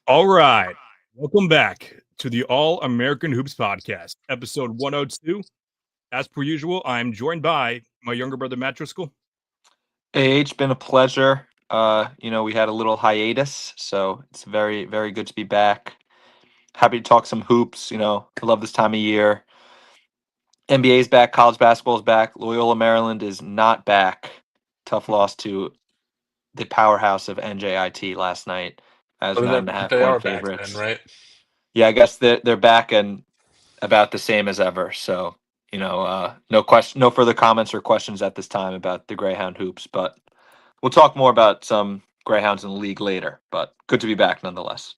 All right. Welcome back to the All American Hoops Podcast, episode 102. As per usual, I'm joined by my younger brother, Matt Driscoll. It's been a pleasure. We had a little hiatus, so it's very, very good to be back. Happy to talk some hoops. I love this time of year. NBA's back, college basketball's back. Loyola Maryland is not back. Tough loss to the powerhouse of NJIT last night as But nine and a half they point are back then, favorites. right? Yeah, I guess they're back and about the same as ever. So, no further comments or questions at this time about the Greyhound hoops, but we'll talk more about some Greyhounds in the league later, but good to be back nonetheless.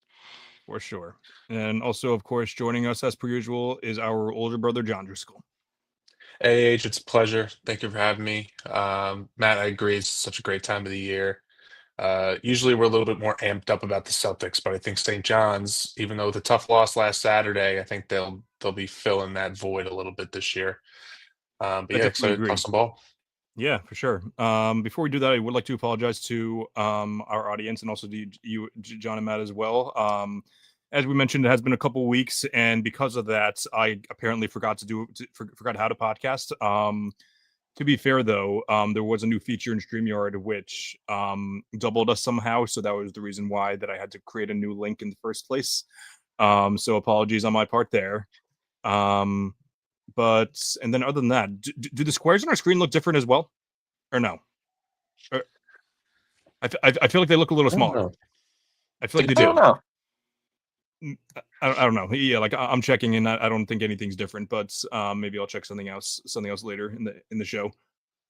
For sure. And also, of course, joining us as per usual is our older brother, John Driscoll. It's a pleasure. Thank you for having me. Matt, I agree. It's such a great time of the year. Usually we're a little bit more amped up about the Celtics, but I think St. John's, even though the tough loss last Saturday, I think they'll be filling that void a little bit this year. But I yeah, definitely excited to agree. talk some ball. Yeah, for sure. Before we do that, I would like to apologize to our audience and also to you, John and Matt, as well. As we mentioned, it has been a couple weeks, and because of that, I apparently forgot how to podcast. To be fair, though, there was a new feature in StreamYard which doubled us somehow, so that was the reason why that I had to create a new link in the first place. So apologies on my part there. And then other than that, do the squares on our screen look different as well, or no? I feel like they look a little I don't smaller. know. I feel like they They I do. don't know. I don't know. Yeah, like I'm checking and I don't think anything's different, but maybe I'll check something else later in the show.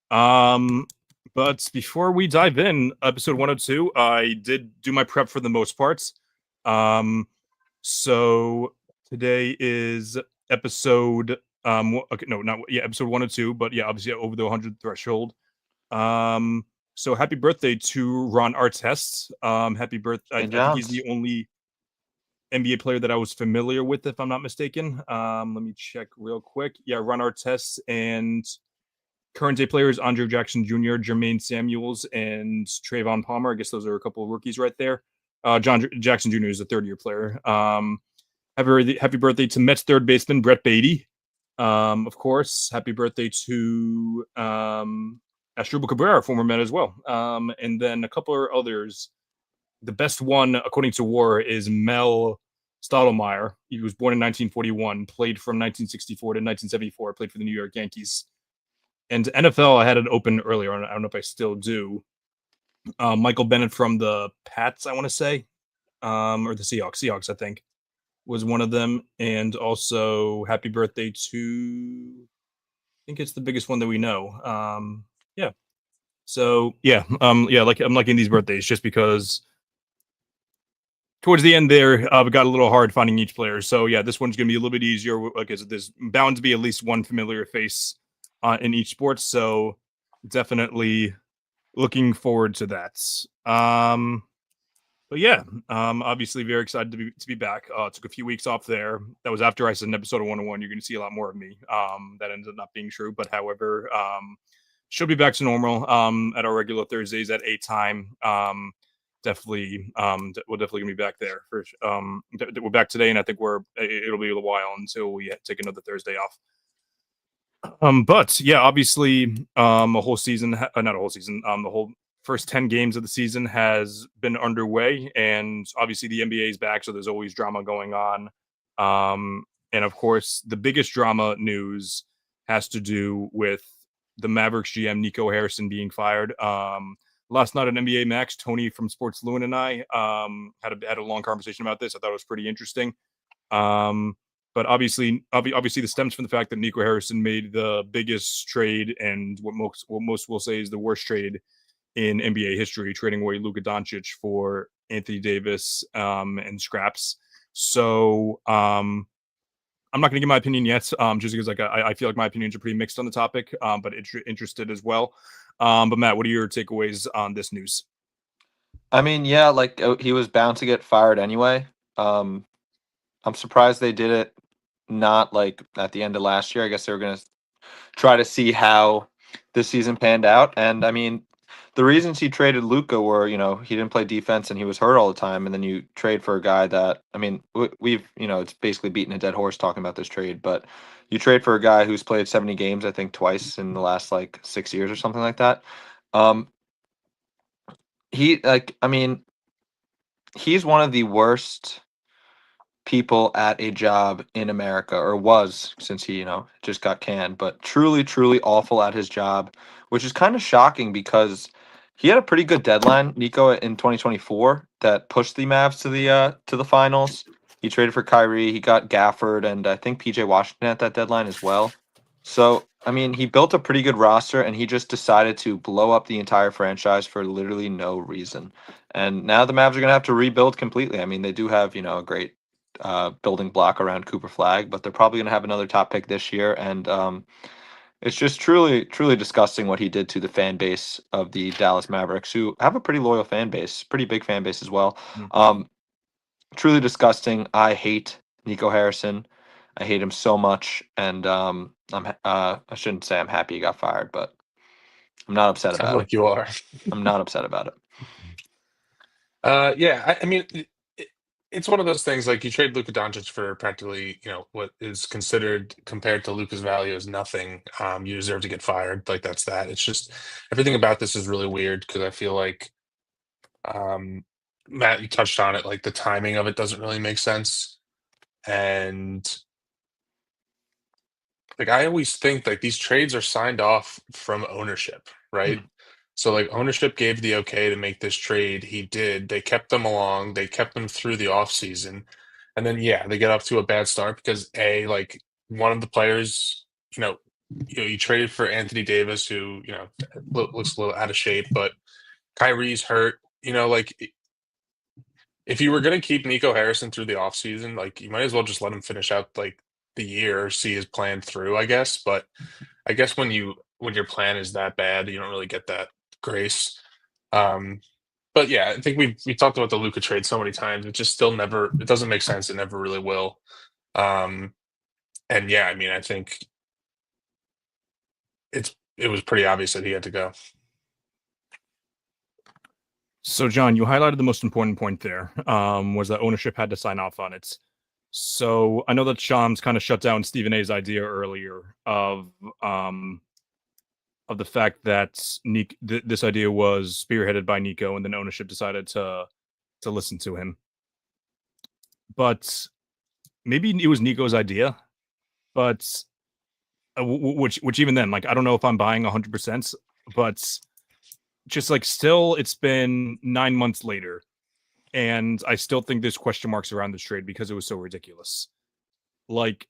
But before we dive in, episode 102, I did do my prep for the most parts. So today is episode okay, no, not yeah, episode 102, but yeah, obviously over the 100 threshold. So happy birthday to Ron Artest. Happy birthday. I think he's the only NBA player that I was familiar with, if I'm not mistaken. Let me check real quick. Yeah, Ron Artest and current day players Andre Jackson Jr., Jermaine Samuels, and Trayvon Palmer. I guess those are a couple of rookies right there. John Jackson Jr. is a third-year player. Happy birthday to Mets third baseman Brett Beatty. Of course, happy birthday to Asdrubal Cabrera, former Met as well. And then a couple of others. The best one, according to WAR, is Mel Stottlemyre. He was born in 1941, played from 1964 to 1974, played for the New York Yankees. And NFL, I had it open earlier. I don't know if I still do. Michael Bennett from the Pats, I want to say, or the Seahawks, I think, was one of them. And also, happy birthday to, I think it's the biggest one that we know. Yeah. So yeah, like I'm liking these birthdays just because towards the end there, it got a little hard finding each player. So yeah, this one's gonna be a little bit easier. Like I said, there's bound to be at least one familiar face in each sport. So definitely looking forward to that. But yeah, obviously very excited to be back. Took a few weeks off there. That was after I said in episode of 101, you're going to see a lot more of me. That ended up not being true, but however, should be back to normal at our regular Thursdays at 8 time. Definitely, we're definitely gonna be back there. We're back today, and I think it'll be a little while until we take another Thursday off. But yeah, obviously, a whole season, not a whole season, the whole first 10 games of the season has been underway, and obviously the NBA is back, so there's always drama going on. And of course, the biggest drama news has to do with the Mavericks GM Nico Harrison being fired. Last night on NBA Max, Tony from Sports Loon and I had a long conversation about this. I thought it was pretty interesting. But obviously, this stems from the fact that Nico Harrison made the biggest trade and what most will say is the worst trade in NBA history, trading away Luka Doncic for Anthony Davis and scraps. So I'm not going to give my opinion yet, just because I feel like my opinions are pretty mixed on the topic, but interested as well. But Matt, what are your takeaways on this news? I mean, yeah, like he was bound to get fired anyway. I'm surprised they did it not like at the end of last year. I guess they were going to try to see how the season panned out. And I mean, the reasons he traded Luca were, he didn't play defense and he was hurt all the time. And then you trade for a guy that, I mean, we've, it's basically beating a dead horse talking about this trade, but you trade for a guy who's played 70 games, I think twice in the last like 6 years or something like that. Um, I mean, he's one of the worst people at a job in America, or was, since he, just got canned, but truly, truly awful at his job, which is kind of shocking because he had a pretty good deadline, Nico, in 2024 that pushed the Mavs to the finals. He traded for Kyrie, he got Gafford, and I think PJ Washington at that deadline as well. So, I mean, he built a pretty good roster and he just decided to blow up the entire franchise for literally no reason. And now the Mavs are going to have to rebuild completely. I mean, they do have, a great building block around Cooper Flag, but they're probably going to have another top pick this year. And it's just truly, truly disgusting what he did to the fan base of the Dallas Mavericks, who have a pretty loyal fan base, pretty big fan base as well. Truly disgusting. I hate Nico Harrison. I hate him so much, and I shouldn't say I'm happy he got fired, but I'm not upset Sounds about like you are. I'm not upset about it. Yeah, I mean, it's one of those things like you trade Luka Doncic for practically, what is considered compared to Luka's value is nothing. You deserve to get fired. Like that's that. It's just everything about this is really weird because I feel like, Matt, you touched on it. Like the timing of it doesn't really make sense, and like I always think like these trades are signed off from ownership, right? So like ownership gave the okay to make this trade. He did. They kept them along. They kept them through the offseason. And then yeah, they get up to a bad start because like one of the players, you traded for Anthony Davis, who, looks a little out of shape, but Kyrie's hurt. Like if you were gonna keep Nico Harrison through the offseason, like you might as well just let him finish out like the year, see his plan through, I guess. But I guess when your plan is that bad, you don't really get that grace. Um, but yeah, I think we talked about the Luka trade so many times. It just still never it doesn't make sense. It never really will. Um, and yeah, I mean, I think it was pretty obvious that he had to go. So, John, you highlighted the most important point there, was that ownership had to sign off on it. So I know that Shams kind of shut down Stephen A's idea earlier of the fact that this idea was spearheaded by Nico, and then ownership decided to listen to him. But maybe it was Nico's idea, but which even then, like I don't know if I'm buying 100%, but just like still, it's been 9 months later, and I still think there's question marks around this trade because it was so ridiculous. Like,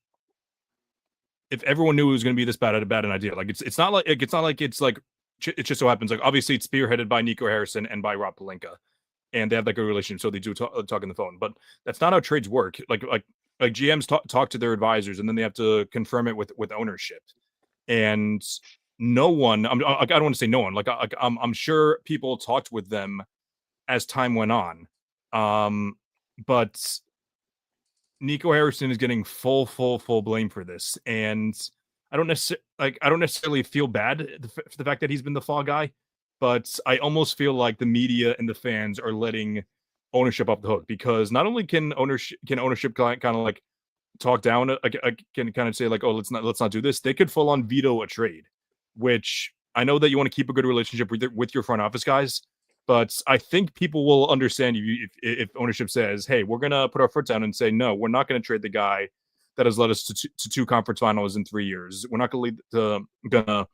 if everyone knew it was going to be this bad an idea, like it's not like it just so happens, like obviously it's spearheaded by Nico Harrison and by Rob Pelinka, and they have like a relationship, so they do talk on the phone. But that's not how trades work. Like GMs talk to their advisors, and then they have to confirm it with ownership. And no one, I don't want to say no one, like I'm sure people talked with them as time went on, but Nico Harrison is getting full blame for this, and I don't necessarily feel bad for the fact that he's been the fall guy, but I almost feel like the media and the fans are letting ownership off the hook, because not only can ownership kind of like talk down, can kind of say like, oh, let's not do this. They could full on veto a trade, which I know that you want to keep a good relationship with your front office guys, but I think people will understand you if ownership says, hey, we're going to put our foot down and say, no, we're not going to trade the guy that has led us to two conference finals in 3 years. We're not going to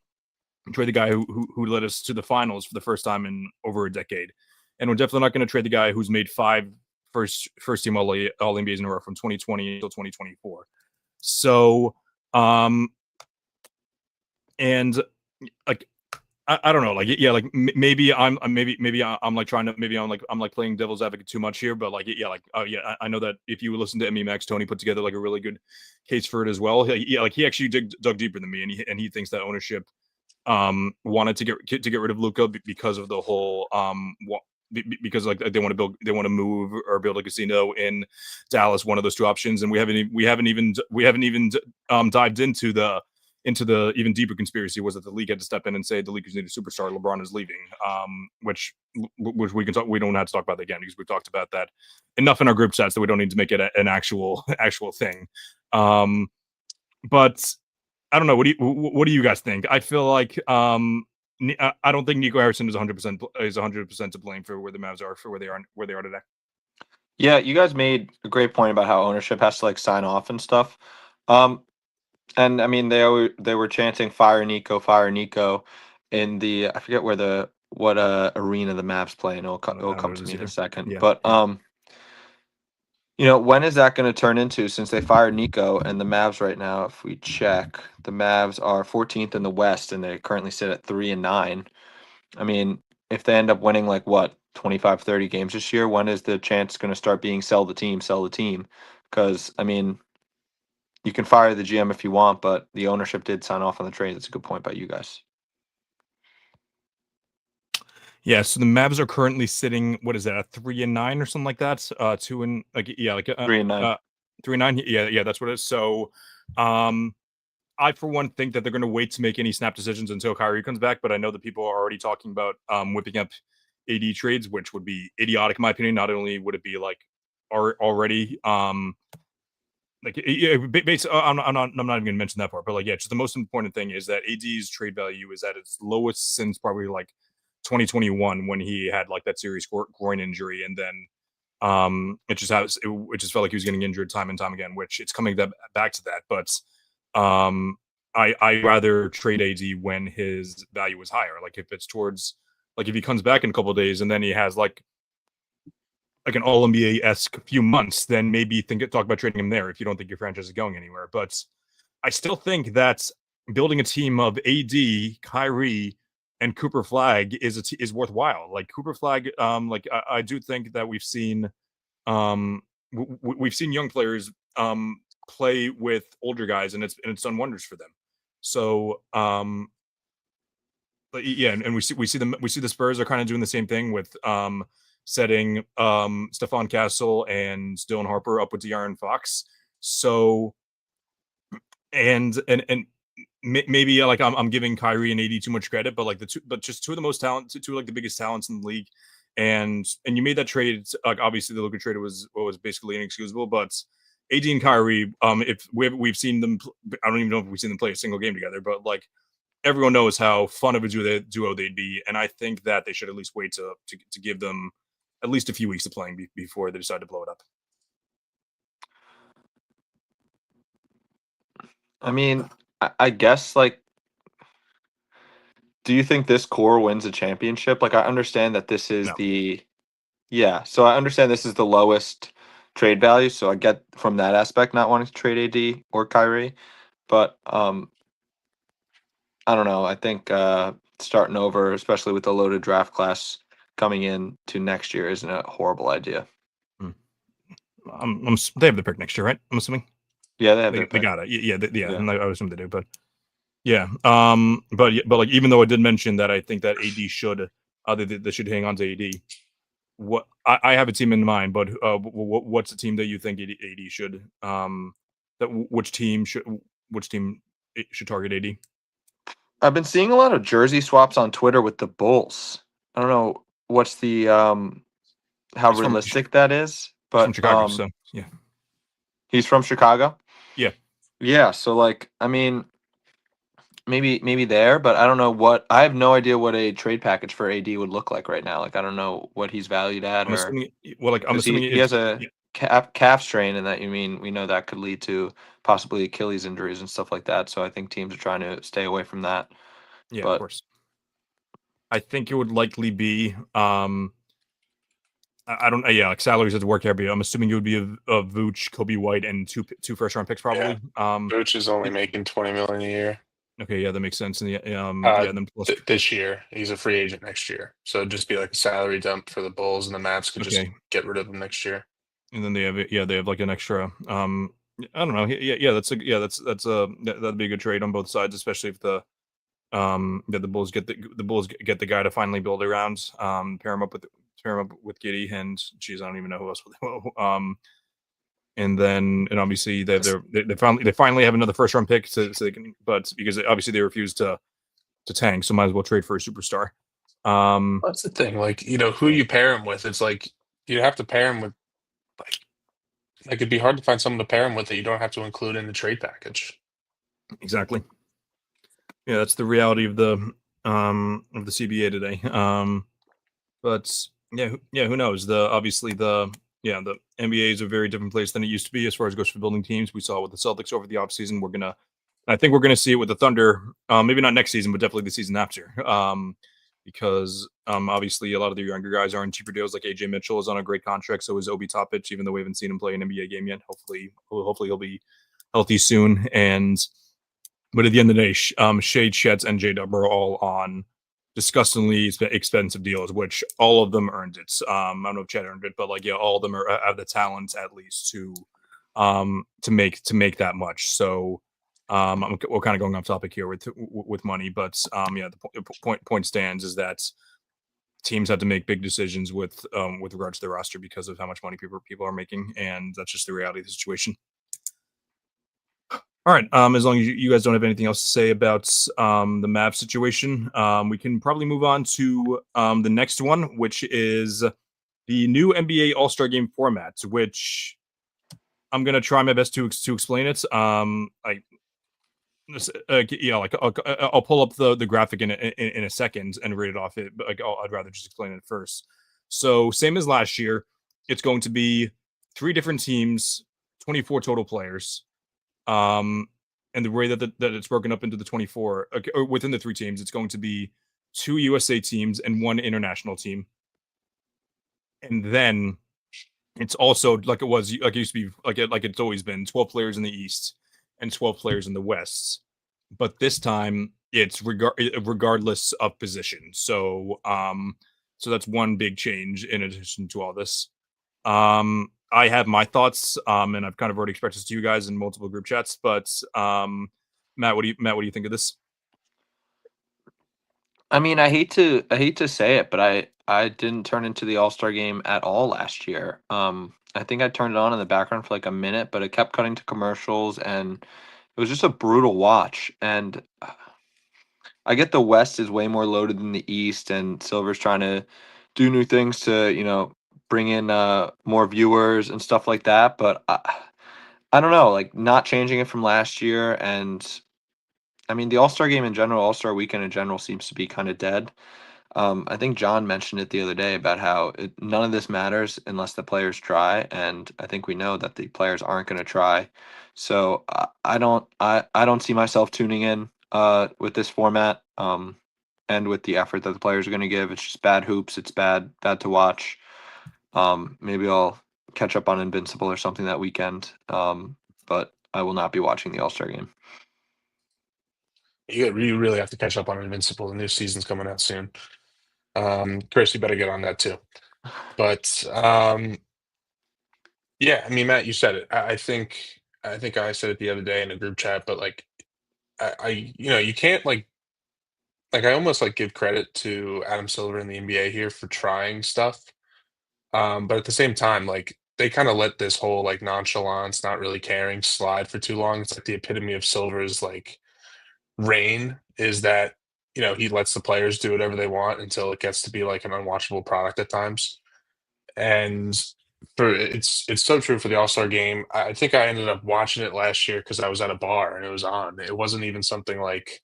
trade the guy who led us to the finals for the first time in over a decade. And we're definitely not going to trade the guy who's made 5 first team all NBAs in a row from 2020 until 2024. So, and like, I don't know, like, yeah, like maybe I'm like trying to, I'm like playing devil's advocate too much here, but like, yeah, like, oh yeah, I know that if you listen to Max, Tony put together like a really good case for it as well. Yeah, like he actually dug deeper than me, and he thinks that ownership wanted to get rid of Luka because of the whole because like they want to move or build a casino in Dallas, one of those two options, and we haven't even dived into into the even deeper conspiracy was that the league had to step in and say the Lakers need a superstar. LeBron is leaving, which we can talk. We don't have to talk about that again because we've talked about that enough in our group chats that we don't need to make it an actual thing. But I don't know. What do you guys think? I feel like I don't think Nico Harrison is 100% to blame for where the Mavs are for where they are today. Yeah, you guys made a great point about how ownership has to like sign off and stuff. And I mean they were chanting fire Nico in the I forget what arena the Mavs play, and it'll come to me in a second. Yeah. But when is that going to turn into, since they fired Nico and the Mavs right now, if we check, the Mavs are 14th in the West and they currently sit at 3-9. I mean, if they end up winning like what, 25, 30 games this year, when is the chance going to start being sell the team? Because I mean, you can fire the GM if you want, but the ownership did sign off on the trade. That's a good point by you guys. Yeah, so the Mavs are currently sitting, what is that, a 3-9 or something like that? 3-9. 3-9. Yeah, that's what it is. So, I for one think that they're going to wait to make any snap decisions until Kyrie comes back. But I know that people are already talking about whipping up AD trades, which would be idiotic in my opinion. Not only would it be like already basically, I'm not even going to mention that part, but like, yeah, just the most important thing is that AD's trade value is at its lowest since probably like 2021 when he had like that serious groin injury, and then it just felt like he was getting injured time and time again, which it's coming back to that. But I rather trade AD when his value is higher. Like if it's towards, like if he comes back in a couple of days and then he has like an All NBA-esque few months, then maybe talk about trading him there if you don't think your franchise is going anywhere. But I still think that building a team of AD, Kyrie, and Cooper Flag is worthwhile. Like Cooper Flag, I do think that we've seen young players play with older guys, and it's done wonders for them. So but yeah, and we see the Spurs are kind of doing the same thing with setting Stephon Castle and Dylan Harper up with De'Aaron Fox. So and maybe like I'm giving Kyrie and AD too much credit, but like just two of the most talented, two like the biggest talents in the league, and you made that trade. Like obviously the Luka trade was basically inexcusable, but AD and Kyrie, if we've seen them, I don't even know if we've seen them play a single game together, but like everyone knows how fun of a duo they'd be, and I think that they should at least wait to give them at least a few weeks of playing before they decide to blow it up. I mean, I guess like, do you think this core wins a championship? Like, I understand that this is so I understand this is the lowest trade value. So I get from that aspect not wanting to trade AD or Kyrie, but I don't know. I think starting over, especially with the loaded draft class coming in to next year, isn't a horrible idea. They have the pick next year, right? I'm assuming. Yeah, they have they got it. Yeah. Yeah. I assume they do, but yeah. But like even though I did mention that I think that AD should they should hang on to AD. What I have a team in mind, but what's the team that you think AD should which team should target AD? I've been seeing a lot of jersey swaps on Twitter with the Bulls. I don't know what's the how realistic that is, but from Chicago, so yeah. He's from Chicago? Yeah. Yeah, so like I mean maybe there, but I don't know I have no idea what a trade package for AD would look like right now. Like I don't know what he's valued at, I'm assuming he has a calf strain, and that we know that could lead to possibly Achilles injuries and stuff like that. So I think teams are trying to stay away from that. Yeah, but of course. I think it would likely be I don't. Yeah, like salaries at the work area. I'm assuming it would be a Vooch, Kobe White, and two first round picks probably. Yeah. Vooch is only making $20 million a year. Okay, yeah, that makes sense. And then this year he's a free agent next year, so it'd just be like a salary dump for the Bulls, and the Mavs could just get rid of him next year. And then they have like an extra. I don't know. That'd be a good trade on both sides, especially if the Bulls get the guy to finally build around. Pair him up with Giddy, and geez, I don't even know who else. and obviously they finally have another first round pick so they can, but because obviously they refused to tank, so might as well trade for a superstar. That's the thing. Like, who you pair him with, it's like you have to pair him with like it'd be hard to find someone to pair him with that you don't have to include in the trade package. Exactly. Yeah, that's the reality of the CBA today. But who knows? Obviously the NBA is a very different place than it used to be as far as goes for building teams. We saw with the Celtics over the offseason. I think we're gonna see it with the Thunder. Maybe not next season, but definitely the season after. Because obviously a lot of the younger guys are in cheaper deals. Like AJ Mitchell is on a great contract, so is Obi Toppin, even though we haven't seen him play an NBA game yet. Hopefully he'll be healthy soon. But at the end of the day, Shade, Chet, and J-Dub are all on disgustingly expensive deals, which all of them earned it. I don't know if Chet earned it, but all of them have the talent at least to make that much. So we're kind of going off topic here with money, but the point stands is that teams have to make big decisions with regards to their roster because of how much money people are making, and that's just the reality of the situation. All right. As long as you guys don't have anything else to say about the Mavs situation, we can probably move on to the next one, which is the new NBA All-Star Game format, which I'm gonna try my best to explain it. I'll pull up the graphic in a second and read it off. But I'd rather just explain it first. So same as last year, it's going to be 3 different teams, 24 total players. And the way that it's broken up into the 24, or within the 3 teams, it's going to be 2 USA teams and 1 international team. And then it's also like it used to be, like it's always been, 12 players in the East and 12 players in the West. But this time it's regardless of position. So so that's one big change in addition to all this. I have my thoughts, and I've kind of already expressed this to you guys in multiple group chats. But Matt, what do you think of this? I mean, I hate to say it, but I didn't turn into the All-Star game at all last year. I think I turned it on in the background for like a minute, but it kept cutting to commercials, and it was just a brutal watch. And I get the West is way more loaded than the East, and Silver's trying to do new things to, bring in more viewers and stuff like that. But I don't know, like not changing it from last year. And I mean, the All-Star game in general, All-Star weekend in general seems to be kind of dead. I think John mentioned it the other day about how none of this matters unless the players try, and I think we know that the players aren't going to try. So I don't see myself tuning in with this format, and with the effort that the players are going to give. It's just bad hoops. It's bad to watch. Maybe I'll catch up on Invincible or something that weekend, but I will not be watching the All-Star game. You really have to catch up on Invincible. The new season's coming out soon. Chris, you better get on that too. But yeah, I mean, Matt, you said it. I think I said it the other day in a group chat, but like you can't like I almost like give credit to Adam Silver and the NBA here for trying stuff. But at the same time, like they kind of let this whole like nonchalance, not really caring slide for too long. It's like the epitome of Silver's like reign is that he lets the players do whatever they want until it gets to be like an unwatchable product at times. And it's so true for the All-Star game. I think I ended up watching it last year because I was at a bar and it was on. It wasn't even something like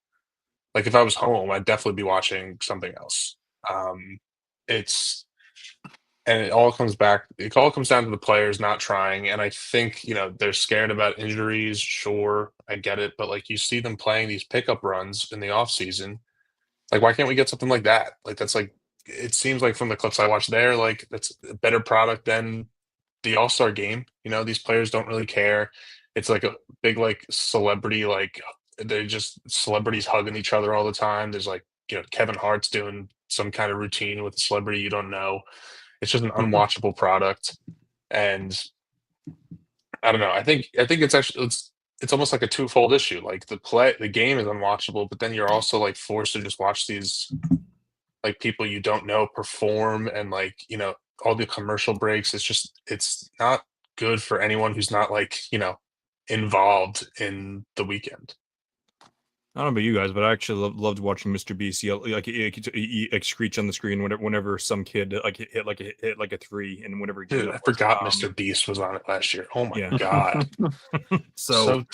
if I was home, I'd definitely be watching something else. It's and it all comes down to the players not trying. And I think, they're scared about injuries. Sure, I get it. But like you see them playing these pickup runs in the off season. Like, why can't we get something like that? Like that's like it seems like from the clips I watched there, like that's a better product than the All-Star game. These players don't really care. It's like a big like celebrity, like they're just celebrities hugging each other all the time. There's like, Kevin Hart's doing some kind of routine with a celebrity you don't know. It's just an unwatchable product. And I don't know. I think it's actually it's almost like a twofold issue. Like the game is unwatchable, but then you're also like forced to just watch these like people you don't know perform, and like all the commercial breaks. It's not good for anyone who's not like, involved in the weekend. I don't know about you guys, but I actually loved watching Mr. Beast yell he screech on the screen whenever some kid hit like a three, and whenever he Dude, I forgot Mr. Beast was on it last year. Oh my Yeah. god. So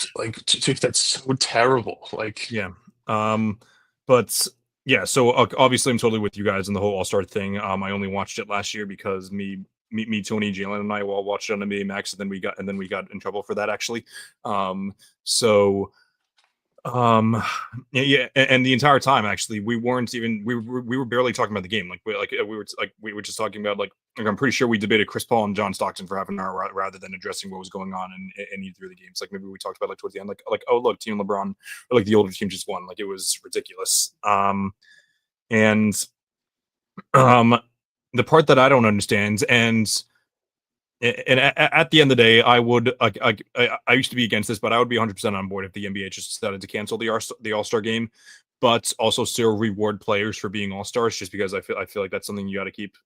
Dude, that's so terrible. Like, yeah. But yeah, so obviously I'm totally with you guys on the whole All-Star thing. I only watched it last year because me, Tony, Jalen, and I all watched it on NBA Max, and then we got in trouble for that actually. So yeah, and the entire time actually we weren't even we were barely talking about the game. We were just talking about I'm pretty sure we debated Chris Paul and John Stockton for half an hour rather than addressing what was going on in either of the games. Like maybe we talked about towards the end, oh look, Team LeBron, or like the older team just won. Like it was ridiculous. And the part that I don't understand, and at the end of the day, I would I used to be against this, but I would be 100% on board if the NBA just decided to cancel the All-Star game, but also still reward players for being All-Stars, just because I feel like that's something you got to keep.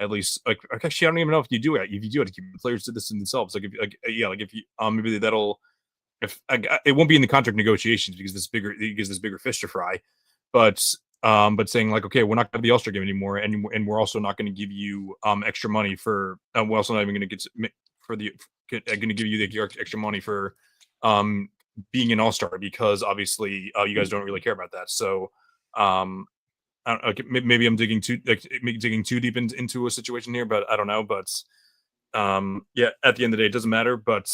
At least actually, I don't even know if you do it. If you do have to keep the players to this in themselves. If you maybe that'll it won't be in the contract negotiations because this bigger fish to fry, but saying okay, we're not going to the All-Star game anymore, and we're also not going to give you extra money for we're also not even going to get for the going to give you the extra money for being an All-Star, because obviously you guys don't really care about that. So I don't, maybe I'm digging too deep into a situation here, but I don't know. But yeah, at the end of the day, it doesn't matter. But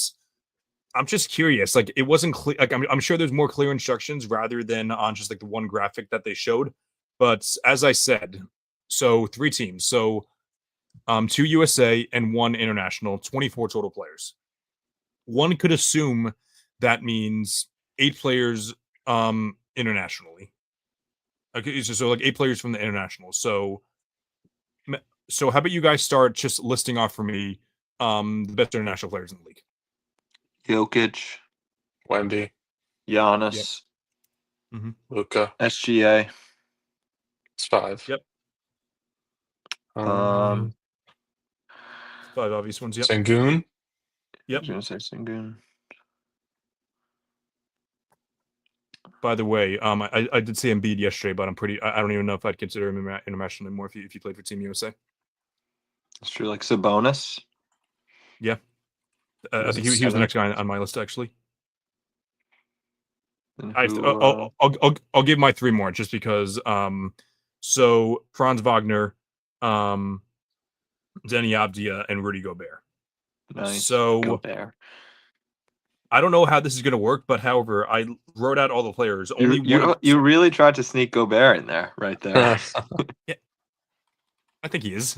I'm just curious. It wasn't clear. I'm sure there's more clear instructions rather than on just the one graphic that they showed. But as I said, so 3 teams. So 2 USA and 1 international, 24 total players. One could assume that means 8 players internationally. Okay, so 8 players from the international. So how about you guys start just listing off for me the best international players in the league? Jokic, Wemby, Giannis, Luka. SGA. It's 5. Yep. 5 obvious ones. Yep. Sengun. I was gonna say Sengun. By the way, I did say Embiid yesterday, but I don't even know if I'd consider him international anymore if he played for Team USA. It's true, like Sabonis. Yeah. I think he was the next guy on my list actually. I'll give my 3 more just because. So Franz Wagner, Denny Avdia, and Rudy Gobert. Nice. So Gobert. I don't know how this is going to work, but however, I wrote out all the players. You really tried to sneak Gobert in there, right there. Yeah, I think he is.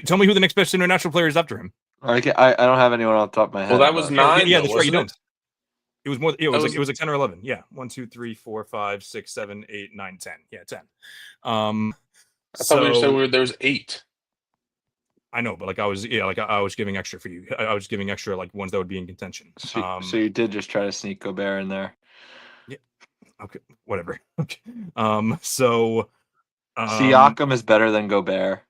Tell me who the next best international player is after him. I don't have anyone on the top of my head. Well, that was 9. Yeah, that's right. You it? don't. It was more. It was like 10 or 11. Yeah, 1, 2, 3, 4, 5, 6, 7, 8, 9, 10. Yeah, 10. I thought we said there was 8. I know, but I was giving extra for you. I was giving extra ones that would be in contention. So you did just try to sneak Gobert in there. Yeah. Okay. Whatever. Okay. So. Siakam is better than Gobert.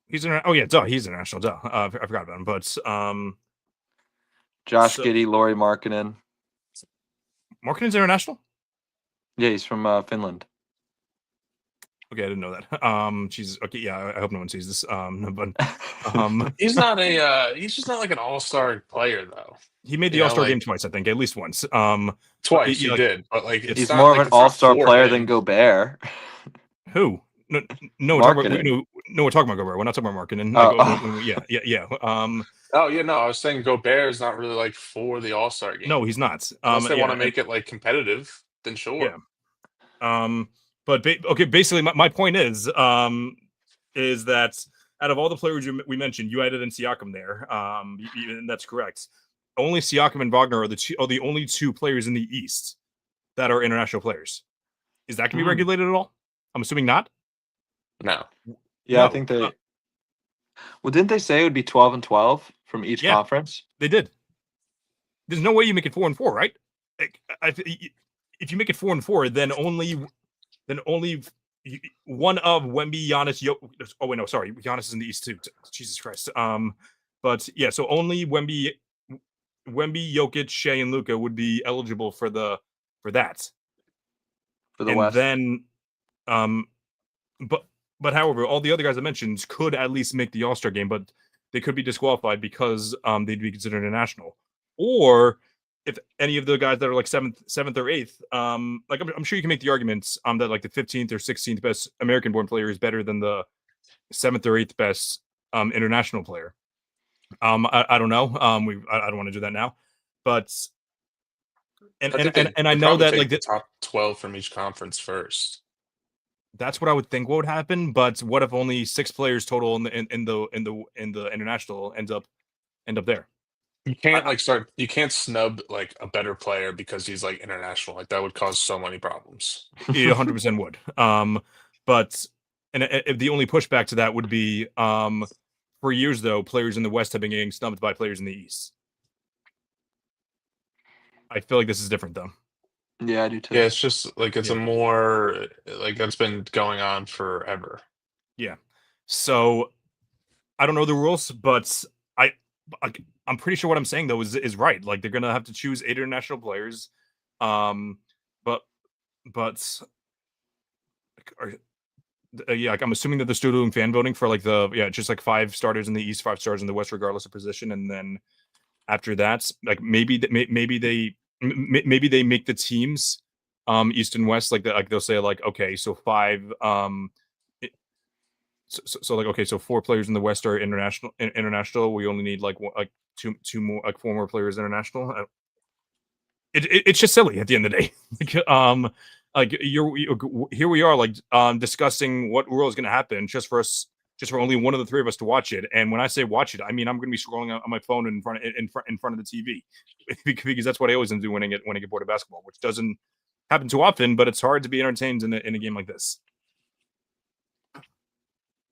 He's he's international. Duh. I forgot about him. But Josh Giddey, Lauri Markkanen. Markkanen's international? Yeah, he's from Finland. Okay, I didn't know that. Jesus. Okay, yeah. I hope no one sees this. But he's not he's just not like an all-star player though. He made the All-Star game twice, I think, at least once. Twice he did, but he's more of an all-star player than Gobert. Who? No, we're talking about Gobert. We're not talking about Markkanen. Yeah. Oh yeah, no, I was saying Gobert is not really for the All-Star game. No, he's not. Unless they want to make it competitive, then sure. Yeah. But basically, my point is that out of all the players we mentioned, you added in Siakam there. And that's correct. Only Siakam and Wagner are the only 2 players in the East that are international players. Is that going to be regulated at all? I'm assuming not. No. Yeah, no. I think they. Well, didn't they say it would be 12 and 12 from each conference? They did. There's no way you make it 4 and 4, right? If you make it 4 and 4, then only one of Wemby, Giannis. Oh wait, no, sorry, Giannis is in the East too. Jesus Christ. But yeah, so only Wemby, Jokic, Shea, and Luka would be eligible for that. For the And West. then, but however, all the other guys I mentioned could at least make the All-Star game, but they could be disqualified because they'd be considered international. Or if any of the guys that are like seventh or eighth, like I'm sure you can make the arguments that like the 15th or 16th best American-born player is better than the 7th or 8th best international player. I don't know. I don't want to do that now, but and I know that like the top 12 from each conference first. That's what I would think what would happen. But what if only 6 players total in the international end up there? You can't you can't snub like a better player because he's like international. Like that would cause so many problems. It 100% would. But if the only pushback to that would be for years though, players in the West have been getting snubbed by players in the East. I feel like this is different though. Yeah, I do too. Yeah, it's just like it's a more like that's been going on forever. Yeah. So I don't know the rules, but I'm pretty sure what I'm saying though is right. Like they're gonna have to choose 8 international players, but yeah, like I'm assuming that they're still doing fan voting for like just like 5 starters in the East, 5 stars in the West, regardless of position, and then after that, like maybe they make the teams East and West like that. Like they'll say like okay, so 5 so like okay, so 4 players in the West are international. We only need like two more, like 4 more players international. It's just silly at the end of the day. Like here we are like discussing what rule is going to happen just for only one of the 3 of us to watch it. And when I say watch it, I mean I'm going to be scrolling on my phone in front of the TV because that's what I always do when I get bored of basketball, which doesn't happen too often, but it's hard to be entertained in a game like this.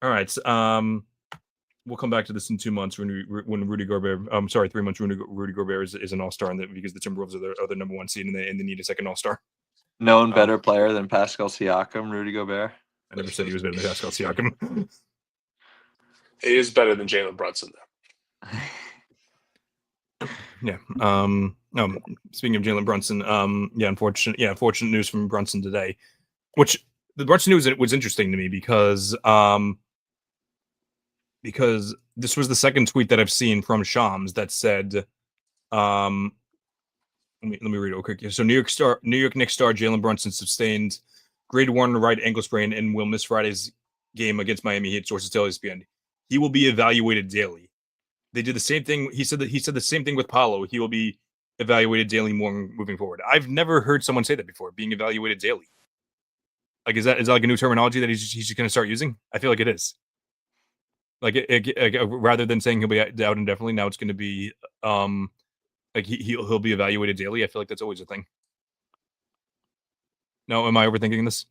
All right. We'll come back to this in 2 months when Rudy Gobert. 3 months. Rudy Gobert is an All-Star, because the Timberwolves are the number 1 seed and they need a second All-Star. Known better player than Pascal Siakam, Rudy Gobert. I never said he was better than Pascal Siakam. He is better than Jalen Brunson, though. Yeah. Speaking of Jalen Brunson, unfortunate news from Brunson today, which the Brunson news was interesting to me because this was the second tweet that I've seen from Shams that said, let me read it real quick. So New York Knicks star Jalen Brunson sustained grade 1 right ankle sprain and will miss Friday's game against Miami Heat. Sources tell ESPN. He will be evaluated daily. They did the same thing. He said the same thing with Paolo. He will be evaluated daily moving forward. I've never heard someone say that before. Being evaluated daily. Like is that like a new terminology that he's just going to start using? I feel like it is. Like rather than saying he'll be out indefinitely, now it's going to be like he'll be evaluated daily. I feel like that's always a thing. No, am I overthinking this?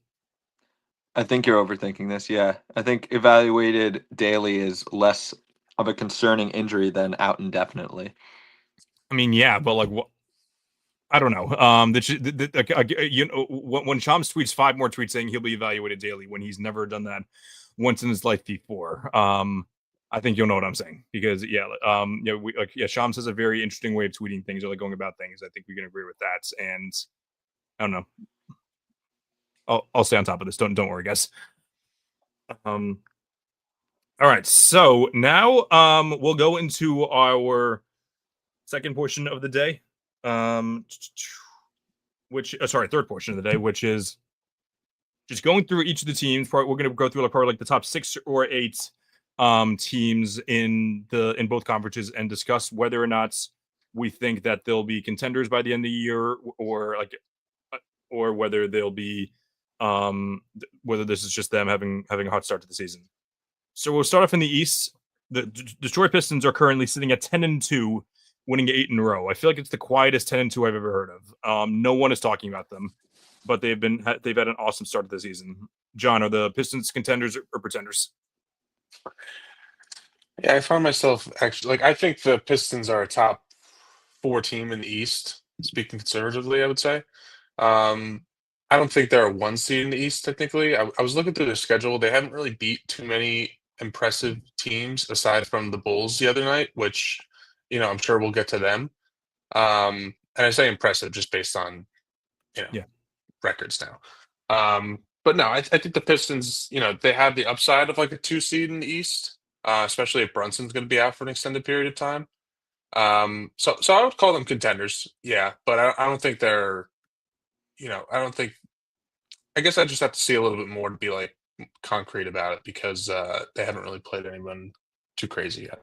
I think you're overthinking this. Yeah, I think evaluated daily is less of a concerning injury than out indefinitely. I mean, yeah, but like what? I don't know. When Shams tweets 5 more tweets saying he'll be evaluated daily when he's never done that once in his life before, I think you'll know what I'm saying because Shams has a very interesting way of tweeting things or like going about things. I think we can agree with that, and I don't know. I'll stay on top of this. Don't worry, guys. All right, so now we'll go into our second portion of the day. Third portion of the day, which is just going through each of the teams. We're going to go through like the top 6 or 8 teams in both conferences and discuss whether or not we think that they'll be contenders by the end of the year, or whether they'll be whether this is just them having a hot start to the season. So we'll start off in the East. The Detroit Pistons are currently sitting at 10-2. Winning 8 in a row. I feel like it's the quietest 10-2 I've ever heard of. No one is talking about them, but they've had an awesome start to the season. John, are the Pistons contenders or pretenders? Yeah, I found myself actually I think the Pistons are a top 4 team in the East. Speaking conservatively, I would say. I I don't think they're a 1 seed in the East technically. I was looking through their schedule. They haven't really beat too many impressive teams aside from the Bulls the other night, which, I'm sure we'll get to them. And I say impressive just based on, you know, Yeah. records now. But no, I think the Pistons, they have the upside of like a 2 seed in the East, especially if Brunson's going to be out for an extended period of time. So I would call them contenders, yeah, but I don't think they're, I don't think. I guess I just have to see a little bit more to be like concrete about it because they haven't really played anyone too crazy yet.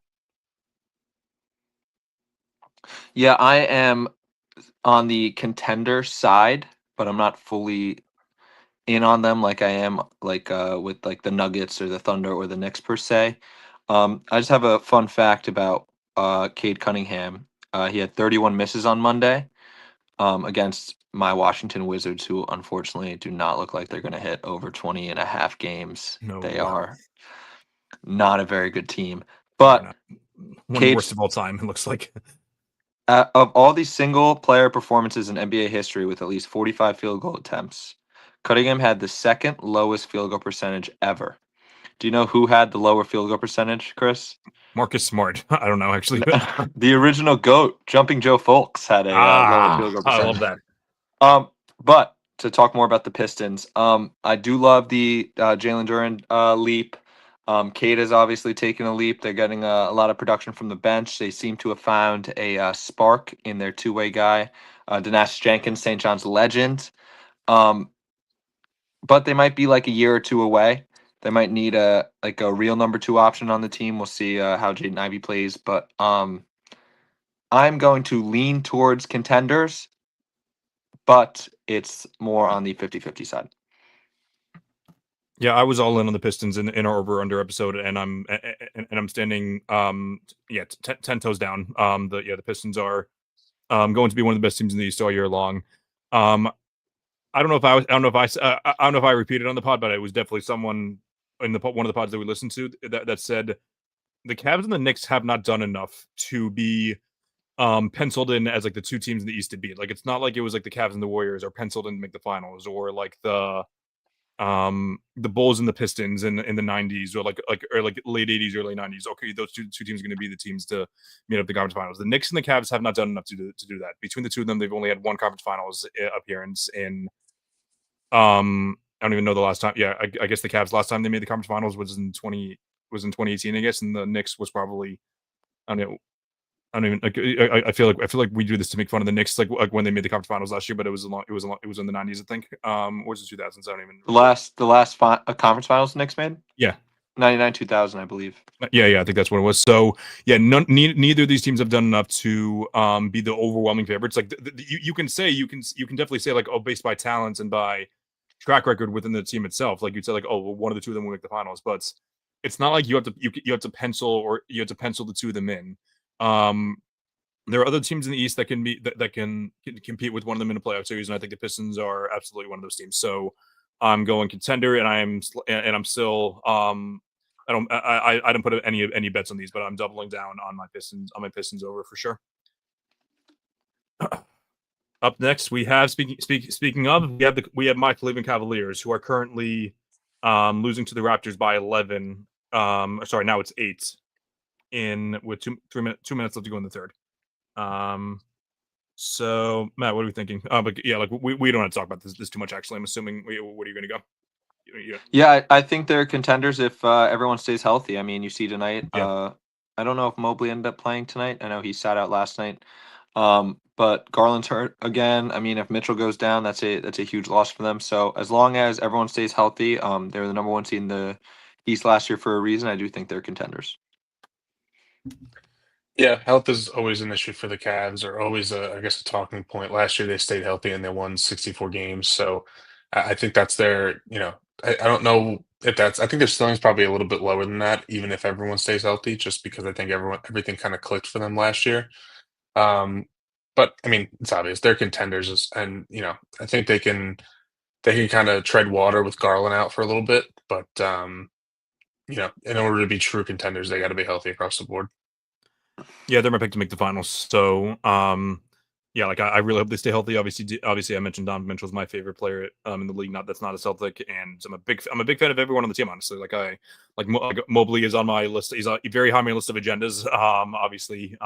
Yeah, I am on the contender side, but I'm not fully in on them like I am like with like the Nuggets or the Thunder or the Knicks per se. I just have a fun fact about Cade Cunningham. He had 31 misses on Monday against my Washington Wizards, who unfortunately do not look like they're going to hit over 20 and a half games. No, They are not a very good team. they're But not. One of the worst Cade's, of all time. It looks like. of all these single player performances in NBA history with at least 45 field goal attempts, Cunningham had the second lowest field goal percentage ever. Do you know who had the lower field goal percentage, Chris? Marcus Smart. I don't know actually. The original GOAT, Jumping Joe Folks, had a lower field goal I percentage. love that. But to talk more about the Pistons, I do love the Jalen Duren leap. Cade has obviously taken a leap. They're getting a lot of production from the bench. They seem to have found a spark in their two-way guy, Dinesh Jenkins, St. John's legend. But they might be like a year or two away. They might need a real number two option on the team. We'll see how Jaden Ivey plays, but I'm going to lean towards contenders, but it's more on the 50-50 side. Yeah, I was all in on the Pistons in our over under episode, and I'm standing 10 toes down. The Pistons are going to be one of the best teams in the East all year long. I don't know if I don't know if I repeated on the pod, but it was definitely someone in one of the pods that we listened to that said the Cavs and the Knicks have not done enough to be penciled in as like the two teams in the East to beat. Like it's not like it was like the Cavs and the Warriors are penciled in to make the finals, or like the Bulls and the Pistons in the 90s, or like late 80s, early 90s. Okay, those two teams are going to be the teams to meet up the conference finals. The Knicks and the Cavs have not done enough to do that. Between the two of them, they've only had one conference finals appearance in I don't even know the last time. Yeah, I guess the Cavs last time they made the conference finals was in 2018, I guess, and the Knicks was probably I don't know. I don't even like. I feel like we do this to make fun of the Knicks, like when they made the conference finals last year, but it was in the 90s, I think. Or was it 2000s? I don't even. The last conference finals the Knicks made? Yeah. 99 2000, I believe. Yeah, I think that's what it was. So yeah, neither of these teams have done enough to be the overwhelming favorites. Like you can definitely say like, oh, based by talents and by track record within the team itself, like you'd say like, oh, well, one of the two of them will make the finals, but it's not like you have to pencil the two of them in. There are other teams in the East that can compete with one of them in a playoff series, and I think the Pistons are absolutely one of those teams. So I'm going contender, and I'm still I didn't put any bets on these, but I'm doubling down on my Pistons over for sure. Up next, we have speaking of, we have my Cleveland Cavaliers, who are currently losing to the Raptors by 11. Sorry, now it's 8 with 2 minutes left to go in the third. So Matt, what are we thinking? But yeah, like we don't have to talk about this too much. Actually, I'm assuming. What are you going to go? Yeah, I think they're contenders if everyone stays healthy. I mean, you see tonight. Yeah. I don't know if Mobley ended up playing tonight. I know he sat out last night. But Garland's hurt again. I mean, if Mitchell goes down, that's a huge loss for them. So as long as everyone stays healthy, they were the number one seed in the East last year for a reason. I do think they're contenders. Yeah, health is always an issue for the Cavs, or always I guess a talking point. Last year they stayed healthy and they won 64 games, so I think that's their. I don't know if that's. I think their ceiling's probably a little bit lower than that, even if everyone stays healthy, just because I think everything kind of clicked for them last year. But I mean, it's obvious they're contenders, and I think they can kind of tread water with Garland out for a little bit, but in order to be true contenders, they got to be healthy across the board. Yeah, they're my pick to make the finals. So yeah, like I really hope they stay healthy. Obviously, I mentioned Donovan Mitchell's my favorite player in the league. That's not a Celtic, and I'm a big fan of everyone on the team. Honestly, like Mobley is on my list. He's very high on my list of agendas. Obviously,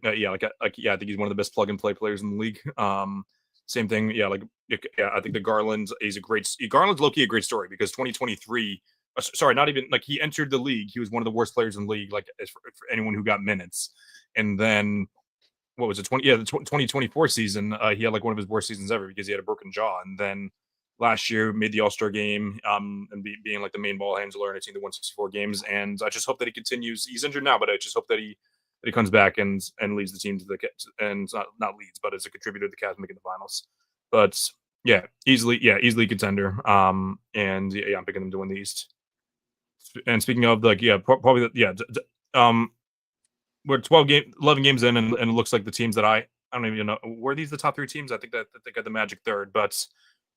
yeah, yeah, I think he's one of the best plug and play players in the league. Same thing, yeah, yeah, I think the Garland's low key a great story because 2023. Sorry, not even like he entered the league. He was one of the worst players in the league, like for anyone who got minutes, and then what was it? The 2024 season, he had like one of his worst seasons ever because he had a broken jaw. And then last year made the All-Star game, and being like the main ball handler in a team that won 64 games. And I just hope that he continues. He's injured now, but I just hope that he comes back and leads the team to and not leads, but as a contributor to the Cavs making the finals. But easily contender. And yeah, I'm picking them to win the East. And speaking of probably we're 11 games in, and it looks like the teams that I don't even know, were these the top 3 teams? I think that they got the Magic third, but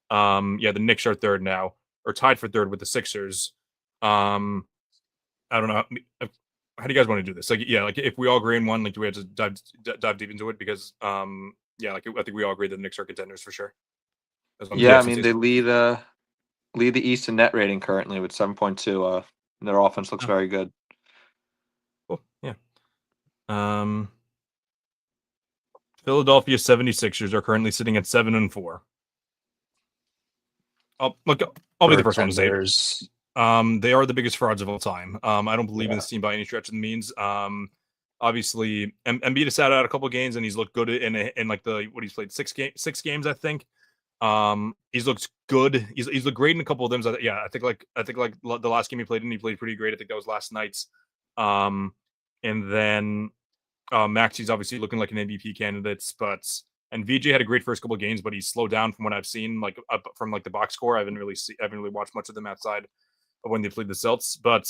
yeah, the Knicks are third now, or tied for third with the Sixers. I don't know. How do you guys want to do this? Like, yeah, like if we all agree in one, like, do we have to dive deep into it? Because yeah, like I think we all agree that the Knicks are contenders for sure. Yeah, I mean they lead the East in net rating currently with 7.2. Their offense looks very good. Cool. Yeah. Philadelphia 76ers are currently sitting at 7-4. I'll be the first one to say it. They are the biggest frauds of all time. I don't believe in this team by any stretch of the means. Obviously, Embiid has sat out a couple of games and he's looked good in like he's played 6 games, I think. He's looked good. He's looked great in a couple of them. Yeah, I think like the last game he played in, he played pretty great. I think that was last night's. And then Maxi's obviously looking like an MVP candidate, and VJ had a great first couple of games, but he's slowed down from what I've seen, like up from like the box score. I haven't really watched much of them outside of when they played the Celts. But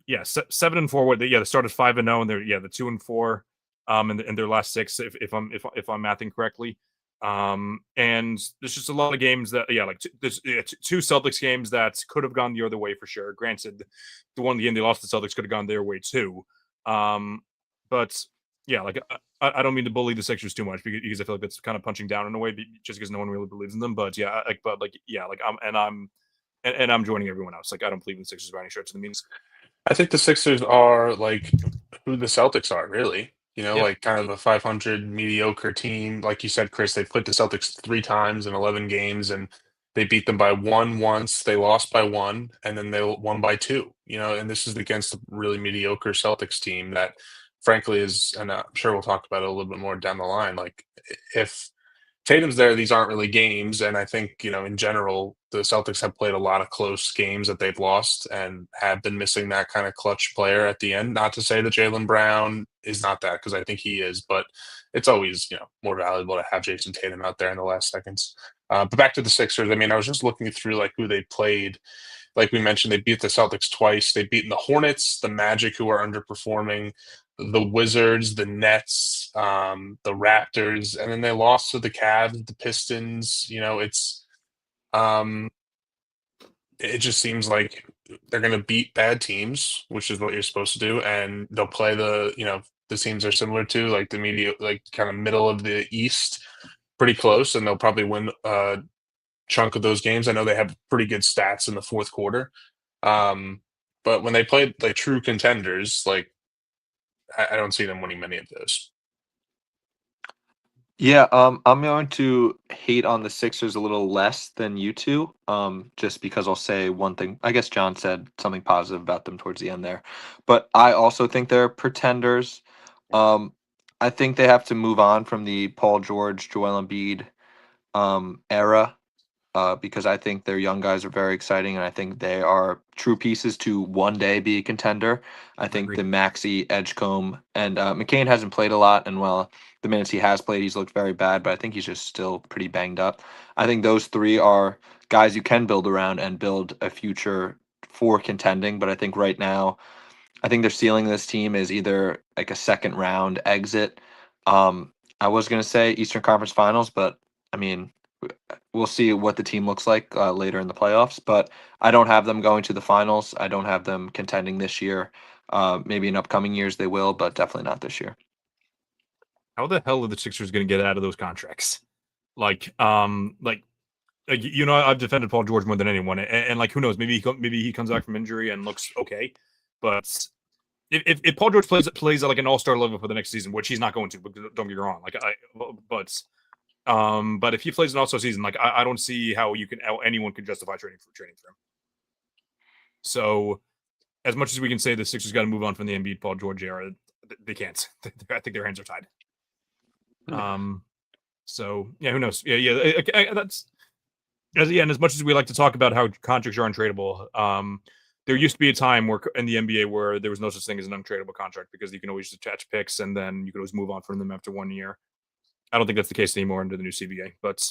yeah, 7-4. They started 5-0, and they're the 2-4 in their last 6, if I'm mathing correctly. And there's just a lot of games that there's 2 Celtics games that could have gone the other way for sure. Granted, the one in the end they lost, the Celtics could have gone their way too. But yeah, like I don't mean to bully the Sixers too much because I feel like that's kind of punching down in a way, just because no one really believes in them. But yeah, I'm joining everyone else. Like I don't believe in the Sixers by any stretch of the means. I think the Sixers are like who the Celtics are, really. Like kind of a 500 mediocre team. Like you said, Chris, they've played the Celtics 3 times in 11 games, and they beat them by 1 once. They lost by 1, and then they won by 2. And this is against a really mediocre Celtics team that, frankly, is, and I'm sure we'll talk about it a little bit more down the line. Like if Tatum's there, these aren't really games. And I think, in general, the Celtics have played a lot of close games that they've lost and have been missing that kind of clutch player at the end. Not to say that Jaylen Brown is not that, because I think he is, but it's always, more valuable to have Jason Tatum out there in the last seconds. But back to the Sixers, I mean, I was just looking through like who they played. Like we mentioned, they beat the Celtics twice. They've beaten the Hornets, the Magic, who are underperforming, the Wizards, the Nets, the Raptors, and then they lost to the Cavs, the Pistons. It just seems like they're going to beat bad teams, which is what you're supposed to do, and they'll play the teams are similar to like the media, like kind of middle of the East, pretty close, and they'll probably win a chunk of those games. I know they have pretty good stats in the fourth quarter, but when they played like true contenders, like I don't see them winning many of those. Yeah, I'm going to hate on the Sixers a little less than you two, just because I'll say one thing. I guess John said something positive about them towards the end there, but I also think they're pretenders. I think they have to move on from the Paul George, Joel Embiid era, because I think their young guys are very exciting, and I think they are true pieces to one day be a contender. I think Agreed. the Maxey, Edgecombe, and McCain hasn't played a lot, and the minutes he has played, he's looked very bad, but I think he's just still pretty banged up. I think those 3 are guys you can build around and build a future for contending, but I think right now, I think their ceiling of this team is either like a second round exit. I was going to say Eastern Conference Finals, but I mean, we'll see what the team looks like later in the playoffs, but I don't have them going to the finals. I don't have them contending this year. Maybe in upcoming years they will, but definitely not this year. How the hell are the Sixers going to get out of those contracts? Like, I've defended Paul George more than anyone, and like, who knows? Maybe he comes back from injury and looks okay. But if Paul George plays at like an all-star level for the next season, which he's not going to, but don't get me wrong. But if he plays an all-star season, like, I don't see how anyone can justify trading for him. So, as much as we can say the Sixers got to move on from the Embiid Paul George era, they can't. I think their hands are tied. So yeah, who knows? That's and as much as we like to talk about how contracts are untradeable, there used to be a time where in the NBA where there was no such thing as an untradeable contract because you can always just attach picks and then you can always move on from them after 1 year. I don't think that's the case anymore under the new CBA, but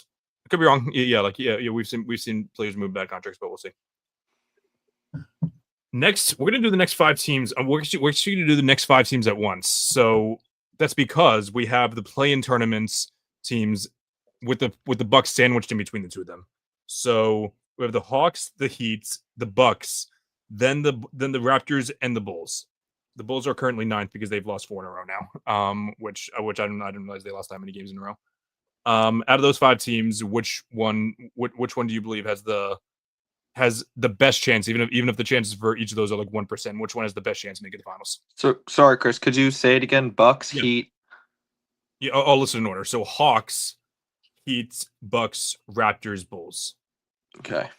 I could be wrong. We've seen players move bad contracts, but we'll see. Next, we're going to do the next 5 teams. We're actually going to do the next 5 teams at once. So that's because we have the play-in tournaments teams with the Bucks sandwiched in between the two of them. So we have the Hawks, the Heat, the Bucks, then the Raptors and the Bulls. The Bulls are currently 9th because they've lost 4 in a row now. Which I didn't realize they lost that many games in a row. Out of those 5 teams, which one do you believe has the best chance, even if the chances for each of those are like 1%? Which one has the best chance to make it the finals? So sorry, Chris, could you say it again? Bucks, Yeah. Heat. Yeah, I'll listen in order. So Hawks, Heat, Bucks, Raptors, Bulls. Okay.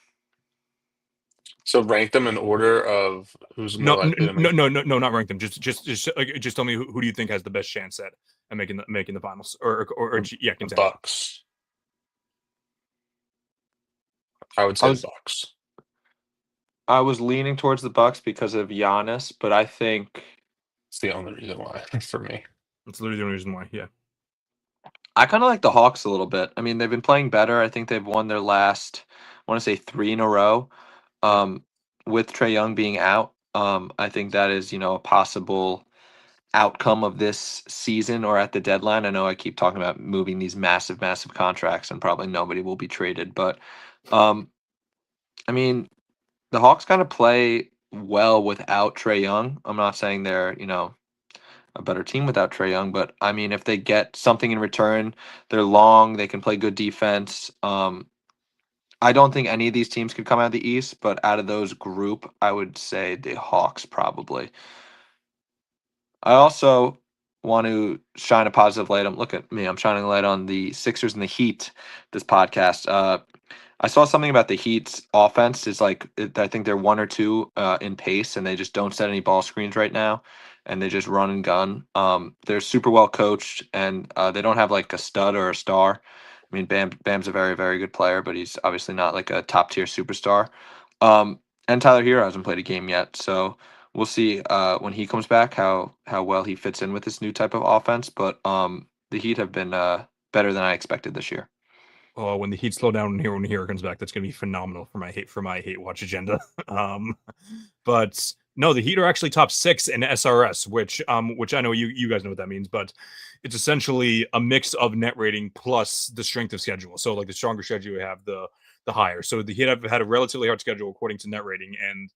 So rank them in order of who's more likely to make. No, not rank them. Just tell me who do you think has the best chance at making the finals or contend. Bucks. I would say the Bucks. I was leaning towards the Bucks because of Giannis, but I think It's the only reason why for me. That's literally the only reason why. Yeah. I kind of like the Hawks a little bit. I mean, they've been playing better. I think they've won their last, I want to say 3 in a row. With Trae Young being out, I think that is, a possible outcome of this season or at the deadline. I know I keep talking about moving these massive, massive contracts and probably nobody will be traded, but I mean, the Hawks kind of play well without Trae Young. I'm not saying they're, a better team without Trae Young, but I mean, if they get something in return, they're long, they can play good defense. I don't think any of these teams could come out of the East, but out of those group, I would say the Hawks probably. I also want to shine a positive light on. Look at me, I'm shining a light on the Sixers and the Heat. This podcast. I saw something about the Heat's offense. Is like I think they're 1 or 2 in pace, and they just don't set any ball screens right now, and they just run and gun. They're super well coached, and they don't have like a stud or a star. I mean, Bam's a very, very good player, but he's obviously not like a top tier superstar. And Tyler Hero hasn't played a game yet, so we'll see when he comes back how well he fits in with this new type of offense. But the Heat have been better than I expected this year. Oh, when the Heat slow down when Hero comes back, that's gonna be phenomenal for my hate watch agenda. But no, the Heat are actually top 6 in SRS, which I know you guys know what that means, but it's essentially a mix of net rating plus the strength of schedule. So like the stronger schedule you have, the higher. So the Heat have had a relatively hard schedule according to net rating, and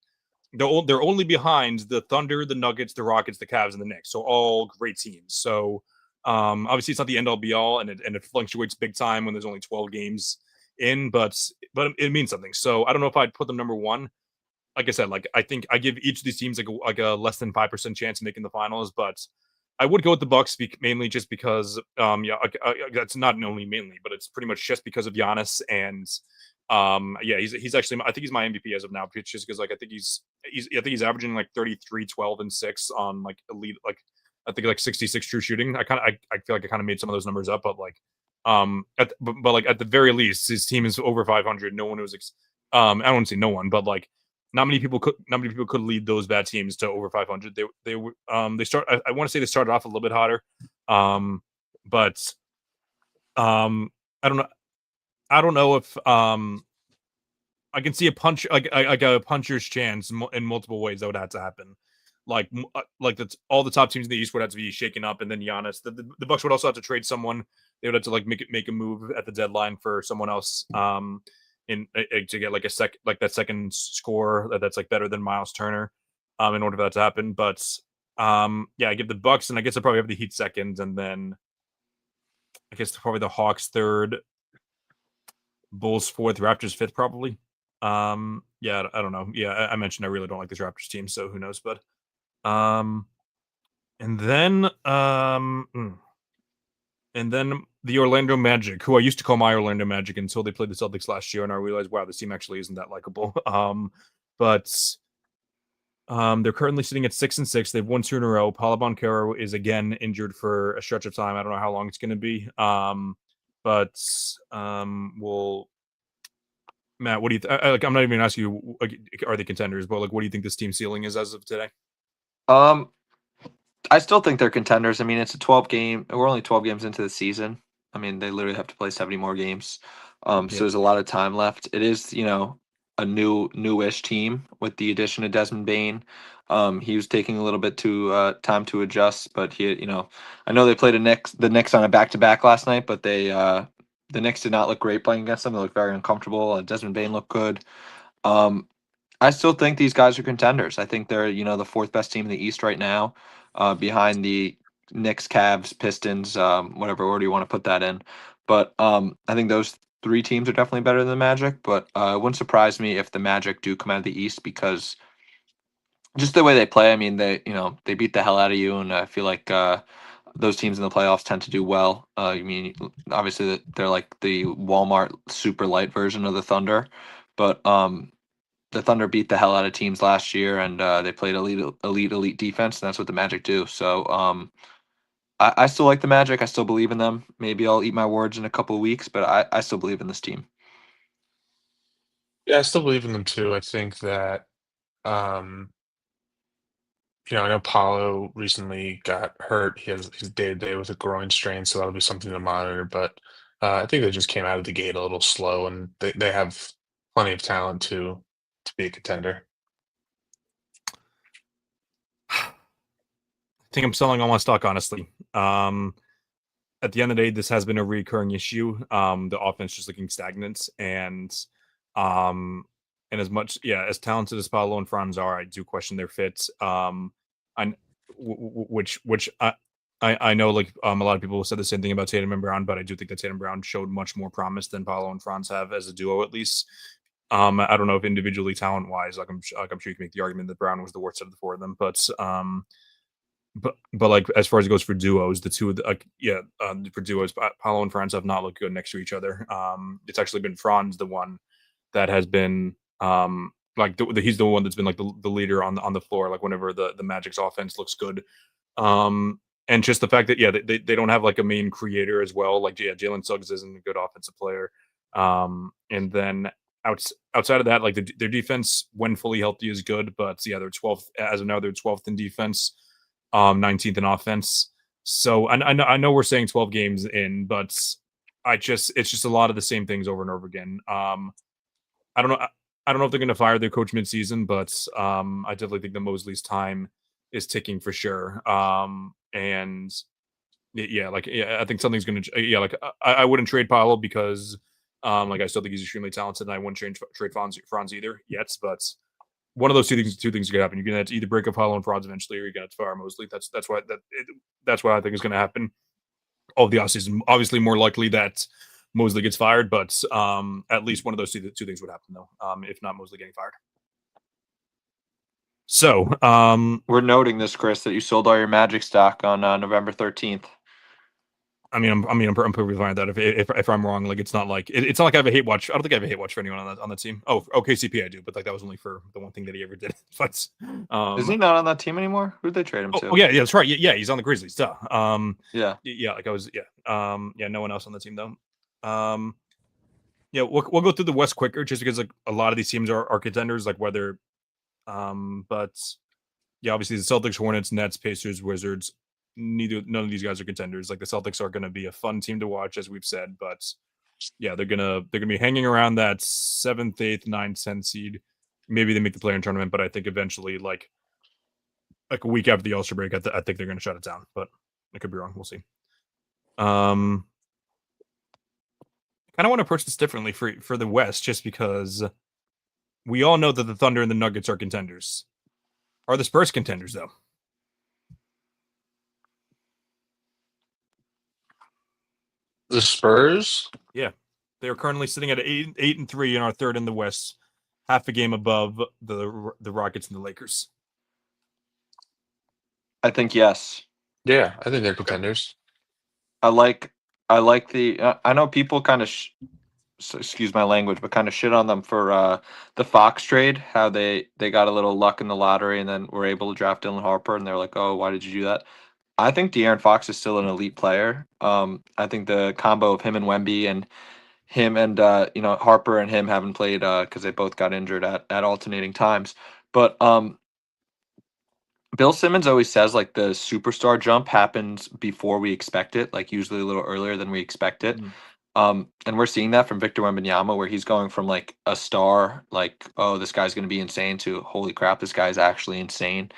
they're only behind the Thunder, the Nuggets, the Rockets, the Cavs, and the Knicks. So all great teams. So obviously it's not the end all be all, and it fluctuates big time when there's only 12 games in, but it means something. So I don't know if I'd put them number 1. Like I said, like I think I give each of these teams like a less than 5% chance of making the finals, but I would go with the Bucks mainly just because that's not only mainly, but it's pretty much just because of Giannis and he's actually, I think he's my MVP as of now, just because like I think he's averaging like 33, 12, and 6 on like elite, like I think like 66 true shooting. I feel like I kind of made some of those numbers up, but like but like at the very least his team is over 500. No one was I don't want to say no one, but like not many people could lead those bad teams to over 500. They I want to say they started off a little bit hotter, but I don't know if I can see a punch like a puncher's chance in multiple ways that would have to happen. Like that's all the top teams in the East would have to be shaken up, and then Giannis. The Bucks would also have to trade someone. They would have to like make a move at the deadline for someone else. To get like that second score that's like better than Miles Turner, in order for that to happen. But I give the Bucks, and I guess I probably have the Heat second, and then I guess probably the Hawks third, Bulls fourth, Raptors fifth, probably. Yeah, I don't know. Yeah, I mentioned I really don't like this Raptors team, so who knows? But and then and then the Orlando Magic, who I used to call my Orlando Magic until they played the Celtics last year, and I realized, wow, this team actually isn't that likable. But they're currently sitting at 6-6. They've won 2 in a row. Paolo Banchero is again injured for a stretch of time. I don't know how long it's going to be. But we'll Matt, what do you like? I'm not even asking you, like, are they contenders? But like, what do you think this team ceiling is as of today? I still think they're contenders. I mean, it's a 12 game. We're only 12 games into the season. I mean, they literally have to play 70 more games. So there's a lot of time left. It is, a newish team with the addition of Desmond Bain. He was taking a little bit to time to adjust, but I know they played the Knicks on a back-to-back last night, but the Knicks did not look great playing against them. They looked very uncomfortable. Desmond Bain looked good. I still think these guys are contenders. I think they're, the fourth best team in the East right now, behind the Knicks, Cavs, Pistons, whatever order you want to put that in. But I think those 3 teams are definitely better than the Magic. But it wouldn't surprise me if the Magic do come out of the East, because just the way they play. I mean, they beat the hell out of you, and I feel like those teams in the playoffs tend to do well. I mean, obviously they're like the Walmart super light version of the Thunder, but the Thunder beat the hell out of teams last year, and they played elite defense, and that's what the Magic do. So I still like the Magic. I still believe in them. Maybe I'll eat my words in a couple of weeks, but I still believe in this team. Yeah, I still believe in them too. I think that um, I know Paulo recently got hurt. He's day to day with a groin strain, so that'll be something to monitor. But I think they just came out of the gate a little slow, and they have plenty of talent to be a contender. I think I'm selling all my stock, honestly. At the end of the day, this has been a recurring issue. The offense just looking stagnant, um, and as much, as talented as Paolo and Franz are, I do question their fits. I, which I know, like, a lot of people said the same thing about Tatum and Brown, but I do think that Tatum Brown showed much more promise than Paolo and Franz have as a duo, at least. I don't know if individually talent wise, like I'm sure you can make the argument that Brown was the worst of the 4 of them, but like, as far as it goes for duos, the two of for duos, Paolo and Franz have not looked good next to each other. It's actually been Franz the one that has been like he's the one that's been like the leader on the floor, like whenever the Magic's offense looks good. And just the fact that they don't have like a main creator as well. Like, Jalen Suggs isn't a good offensive player. And then outside of that, like their defense when fully healthy is good, but they're 12th as of now. They're 12th in defense, 19th in offense. So I know we're saying 12 games in, but it's just a lot of the same things over and over again. I don't know. I don't know if they're going to fire their coach midseason, but I definitely think that Mosley's time is ticking for sure. And I think something's going to like I wouldn't trade Paolo because like I still think he's extremely talented, and I wouldn't trade Franz either yet. But one of those two things are going to happen. You're going to have to either break up Paolo and Franz eventually, or you're going to fire Mosley. That's what I think is going to happen over the offseason. Obviously, more likely that Mosley gets fired, but at least one of those two things would happen, though. If not Mosley getting fired. So We're noting this, Chris, that you sold all your Magic stock on November 13th. I'm perfectly fine with that. If I'm wrong, like, it's not like it's not like I have a hate watch. I don't think I have a hate watch for anyone on that team. Oh, KCP I do, but like that was only for the one thing that he ever did. But is he not on that team anymore? Who'd they trade him to? Oh yeah, that's right. Yeah, he's on the Grizzlies. Duh. Like I was. No one else on the team though. We'll go through the West quicker, just because like a lot of these teams are contenders. Like whether, but obviously the Celtics, Hornets, Nets, Pacers, Wizards. None of these guys are contenders. Like the Celtics are going to be a fun team to watch, as we've said, but they're gonna be hanging around that 7th, 8th, 9th, 10th seed. Maybe they make the play-in tournament, but I think eventually, like a week after the All-Star break, I think they're going to shut it down. But I could be wrong. We'll see. I kind of want to approach this differently for the West, just because we all know that the Thunder and the Nuggets are contenders. Are the Spurs contenders, though? The Spurs? Yeah, they are currently sitting at 8-3 and are third in the West, half a game above the Rockets and the Lakers. I think yes. Yeah, I think they're Okay. contenders. I like the. I know people kind of so excuse my language, but kind of shit on them for the Fox trade. How they got a little luck in the lottery and then were able to draft Dylan Harper, and they're like, "Oh, why did you do that?" I think De'Aaron Fox is still an elite player. I think the combo of him and Wemby and him and Harper and him haven't played because they both got injured at alternating times. But Bill Simmons always says like the superstar jump happens before we expect it, like usually a little earlier than we expect it. Mm. And we're seeing that from Victor Wembanyama, where he's going from like a star, like, oh, this guy's going to be insane, to holy crap, this guy's actually insane.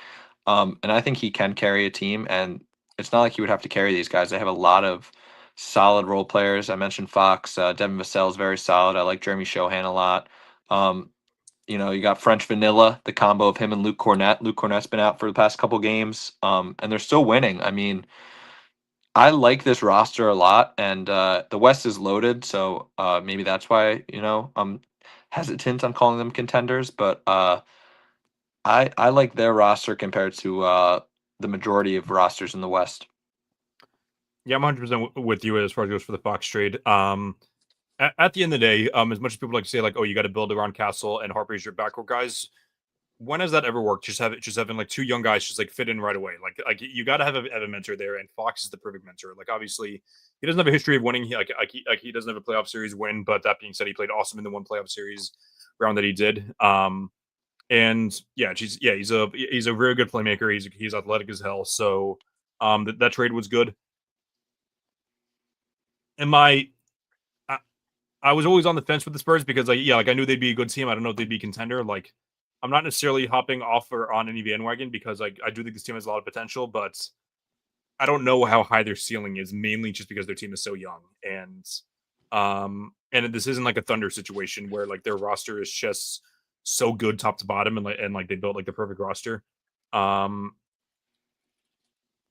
And I think he can carry a team, and it's not like he would have to carry these guys. They have a lot of solid role players. I mentioned Fox, Devin Vassell is very solid. I like Jeremy Shohan a lot. Um, you got French Vanilla, the combo of him and Luke Cornett. Luke Cornett's been out for the past couple games, and they're still winning. I mean, I like this roster a lot, and the West is loaded, so maybe that's why I'm hesitant on calling them contenders. But I like their roster compared to the majority of rosters in the West. Yeah, I'm 100% with you as far as goes for the Fox trade. At the end of the day, as much as people like to say like, oh, you got to build around Castle and Harper's your backcourt guys. When has that ever worked? Just having like two young guys just like fit in right away. Like you got to have a mentor there, and Fox is the perfect mentor. Like obviously, he doesn't have a history of winning. He doesn't have a playoff series win, but that being said, he played awesome in the one playoff series round that he did. And yeah, he's a very good playmaker. He's athletic as hell. So that trade was good. And I was always on the fence with the Spurs because like I knew they'd be a good team. I don't know if they'd be contender. Like I'm not necessarily hopping off or on any bandwagon because like I do think this team has a lot of potential, but I don't know how high their ceiling is, mainly just because their team is so young. And this isn't like a Thunder situation where like their roster is just so good top to bottom and they built like the perfect roster. Um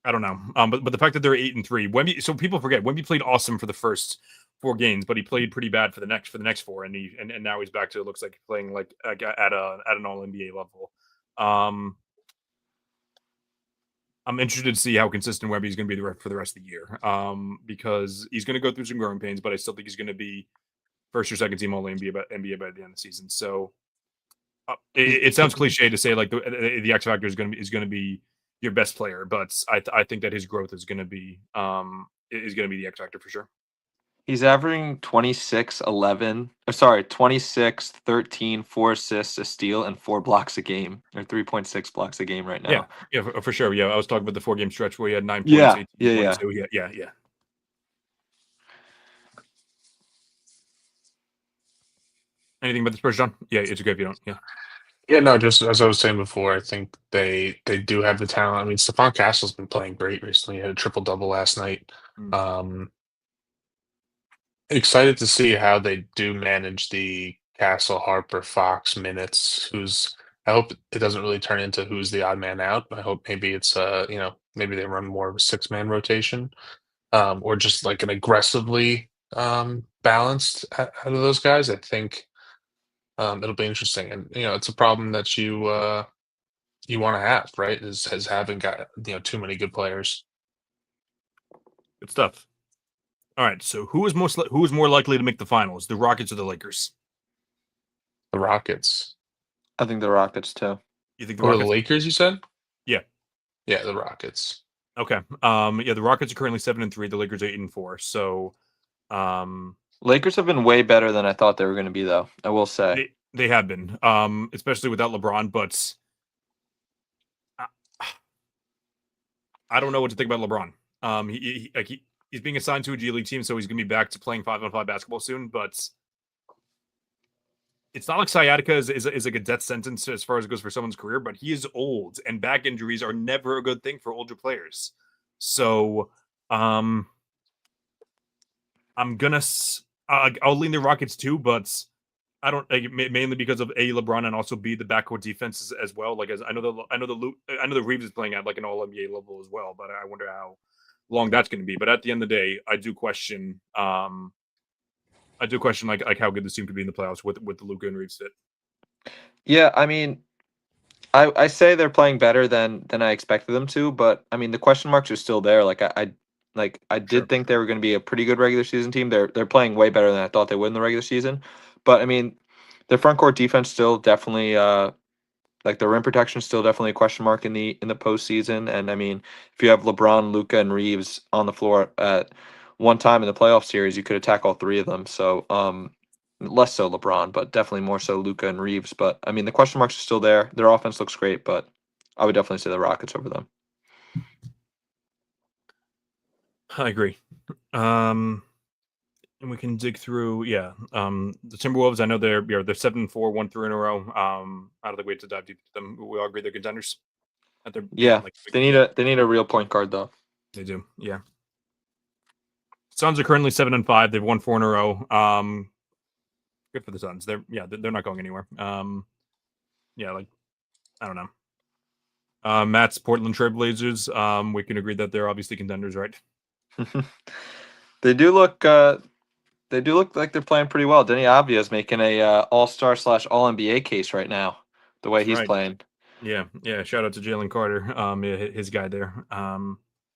I don't know. But the fact that they're 8-3, Wemby. So people forget Wemby played awesome for the first 4 games, but he played pretty bad for the next 4, and now he's back to, it looks like, playing like at an All NBA level. Um, I'm interested to see how consistent Wemby is going to be for the rest of the year. Because he's going to go through some growing pains, but I still think he's going to be first or second team All NBA by the end of the season. So it sounds cliche to say like the X factor is going to be your best player, but I think that his growth is going to be the X factor for sure. He's averaging 26, 11, or sorry, 26, 13, 4 assists, a steal, and 4 blocks a game, or 3.6 blocks a game right Yeah, now. yeah, for sure. Yeah, I was talking about the 4-game stretch where he had 9 points, Yeah, 18 yeah. points. So yeah. Anything about the Spurs, John? Yeah, it's okay if you don't. Yeah. Yeah, no, just as I was saying before, I think they do have the talent. I mean, Stephon Castle's been playing great recently. He had a triple double last night. Mm. Excited to see how they do manage the Castle Harper Fox minutes. I hope it doesn't really turn into who's the odd man out. I hope maybe it's maybe they run more of a 6-man rotation, or just like an aggressively balanced out of those guys. I think it'll be interesting, and it's a problem that you want to have, right? Is having got too many good players. Good stuff. All right. So who is more likely to make the finals, the Rockets or the Lakers? The Rockets I think the Rockets too. You think the or the Rockets? Lakers? You said? Yeah. Yeah, the Rockets. Okay. Yeah, the Rockets are currently 7-3. The Lakers are 8-4. So, Lakers have been way better than I thought they were going to be, though. I will say. they have been, especially without LeBron. But I, I don't know what to think about LeBron. He's being assigned to a G League team, so he's going to be back to playing 5-on-5 basketball soon. But it's not like sciatica is like a death sentence as far as it goes for someone's career. But he is old, and back injuries are never a good thing for older players. So, I'm gonna. I'll lean the Rockets too, but I don't mainly because of LeBron and also the backcourt defense as well. Like, as I know the Reeves is playing at like an All NBA level as well, but I wonder long that's going to be. But at the end of the day, I do question like how good this team could be in the playoffs with the Luka and Reeves fit. Yeah, I mean, I say they're playing better than I expected them to, but I mean the question marks are still there. I Sure. did think they were going to be a pretty good regular season team. They're playing way better than I thought they would in the regular season. But I mean, their front court defense still definitely like the rim protection is still definitely a question mark in the postseason. And I mean, if you have LeBron, Luca, and Reeves on the floor at one time in the playoff series, you could attack all three of them. So less so LeBron, but definitely more so Luca and Reeves. But I mean, the question marks are still there. Their offense looks great, but I would definitely say the Rockets over them. I agree. And we can dig through, the Timberwolves. I know they're 7-4, 1-3 in a row. Out of the way to dive deep to them. We all agree they're contenders. That they're Yeah, like they need a real point guard though. they do. Yeah. Suns are currently 7-5. They've won 4 in a row. Good for the Suns. They're not going anywhere. I don't know. Matt's Portland Trailblazers. We can agree that they're obviously contenders, right? They do look like they're playing pretty well. Denny Avdia is making a all-star / all NBA case right now. The way That's he's right. playing. Yeah. Shout out to Jalen Carter. His guy there.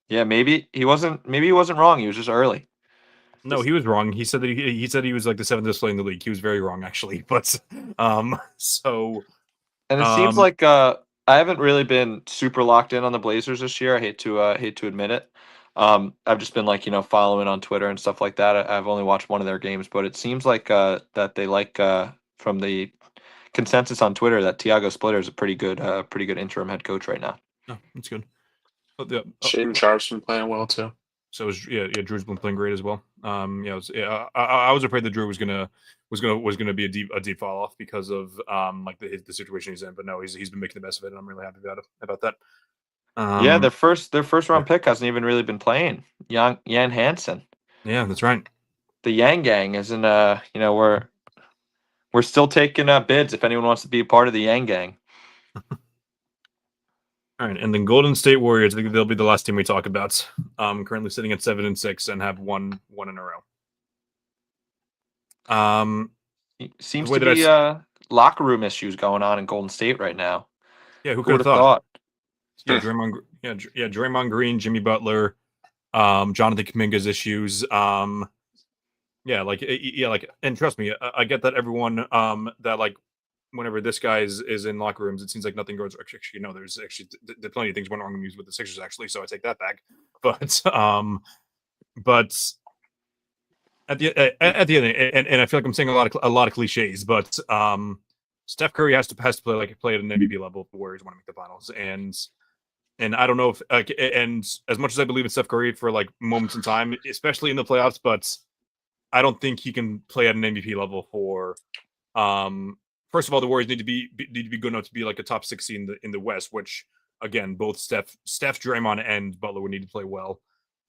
Yeah, maybe he wasn't wrong. He was just early. No, he was wrong. He said that he was like the 7th display in the league. He was very wrong actually. But so And it seems like I haven't really been super locked in on the Blazers this year. I hate to admit it. I've just been like following on Twitter and stuff like that. I've only watched one of their games, but it seems like that they like from the consensus on Twitter that Tiago Splitter is a pretty good interim head coach right now. oh, that's good. Shaden Sharp's been playing well too. So Drew's been playing great as well. I was afraid that Drew was gonna be a deep fall off because of like the situation he's in, but no, he's been making the best of it, and I'm really happy about that. Yeah, their first round pick hasn't even really been playing. Jan Hansen. Yeah, that's right. The Yang Gang isn't we're still taking bids if anyone wants to be a part of the Yang Gang. All right, and then Golden State Warriors. I think they'll be the last team we talk about. Currently sitting at 7-6 and have won in a row. Seems to be locker room issues going on in Golden State right now. Yeah, who could have thought? Yeah, Draymond Green, Jimmy Butler, Jonathan Kuminga's issues. And trust me, I get that everyone that like whenever this guy is in locker rooms, it seems like nothing goes. Actually, no, there's plenty of things went wrong with the Sixers actually, so I take that back. But at the end, and I feel like I'm saying a lot of cliches, but Steph Curry has to play at an MVP level if the Warriors want to make the finals, and I don't know if and as much as I believe in Steph Curry for like moments in time, especially in the playoffs, but I don't think he can play at an MVP level for. First of all, the Warriors need to be good enough to be like a top 6 seed in the West, which again, both Steph, Draymond, and Butler would need to play well.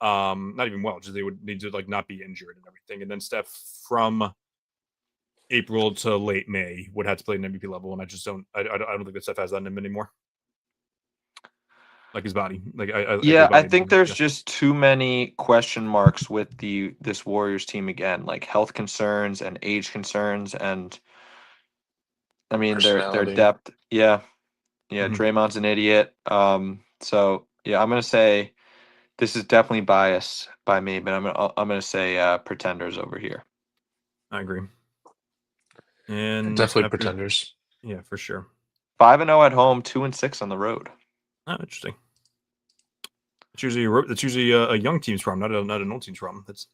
Not even well, just they would need to like not be injured and everything. And then Steph from April to late May would have to play an MVP level, and I just don't. I don't think that Steph has that in him anymore. Like his body, I think there's just too many question marks with this Warriors team again, like health concerns and age concerns, and I mean their depth. Yeah, Mhm. Draymond's an idiot. So yeah, I'm gonna say this is definitely bias by me, but I'm gonna say pretenders over here. I agree. And definitely pretenders. Yeah, for sure. 5-0 at home, 2-6 on the road. Oh, interesting. It's usually a young team's problem, not an old team's problem. That's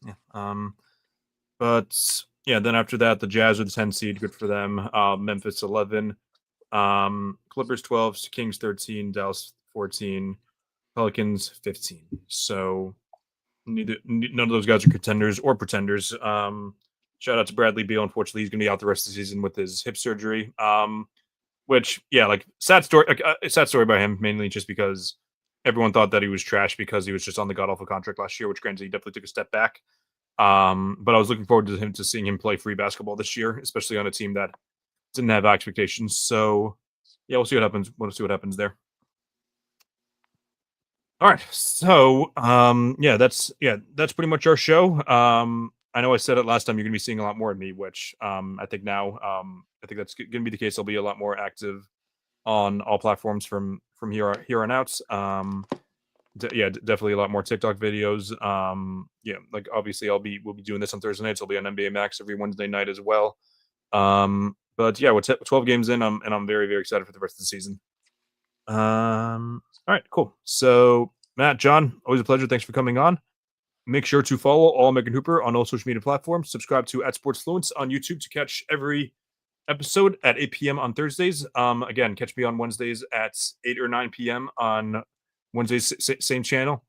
but yeah. Then after that, the Jazz are the 10 seed. Good for them. Memphis 11, Clippers 12, Kings 13, Dallas 14, Pelicans 15. So none of those guys are contenders or pretenders. Shout out to Bradley Beal. Unfortunately, he's going to be out the rest of the season with his hip surgery. Which like sad story by him, mainly just because everyone thought that he was trash because he was just on the god awful contract last year, which granted he definitely took a step back. But I was looking forward to seeing him play free basketball this year, especially on a team that didn't have expectations. So yeah, we'll see what happens. We'll see what happens there. All right. So, that's pretty much our show. I know I said it last time. You're going to be seeing a lot more of me, which I think now, I think that's going to be the case. I'll be a lot more active on all platforms from here on out. Definitely a lot more TikTok videos. Like obviously we'll be doing this on Thursday nights. I'll be on NBA Max every Wednesday night as well. But yeah, we're 12 games in, I'm very, very excited for the rest of the season. All right, cool. So Matt, John, always a pleasure. Thanks for coming on. Make sure to follow All American Hooper on all social media platforms. Subscribe to @SportsFluence on YouTube to catch every episode at 8 p.m. on Thursdays. Again, catch me on Wednesdays at 8 or 9 p.m. on Wednesdays, same channel.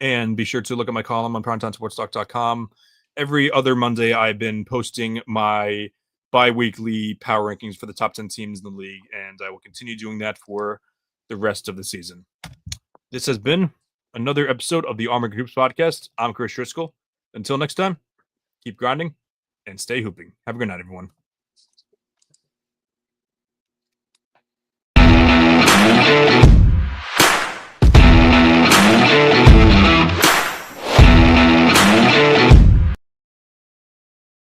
And be sure to look at my column on primetimesportstalk.com. Every other Monday, I've been posting my bi-weekly power rankings for the top 10 teams in the league, and I will continue doing that for the rest of the season. This has been another episode of the Armor Hoops podcast. I'm Chris Driscoll. Until next time, keep grinding and stay hooping. Have a good night, everyone.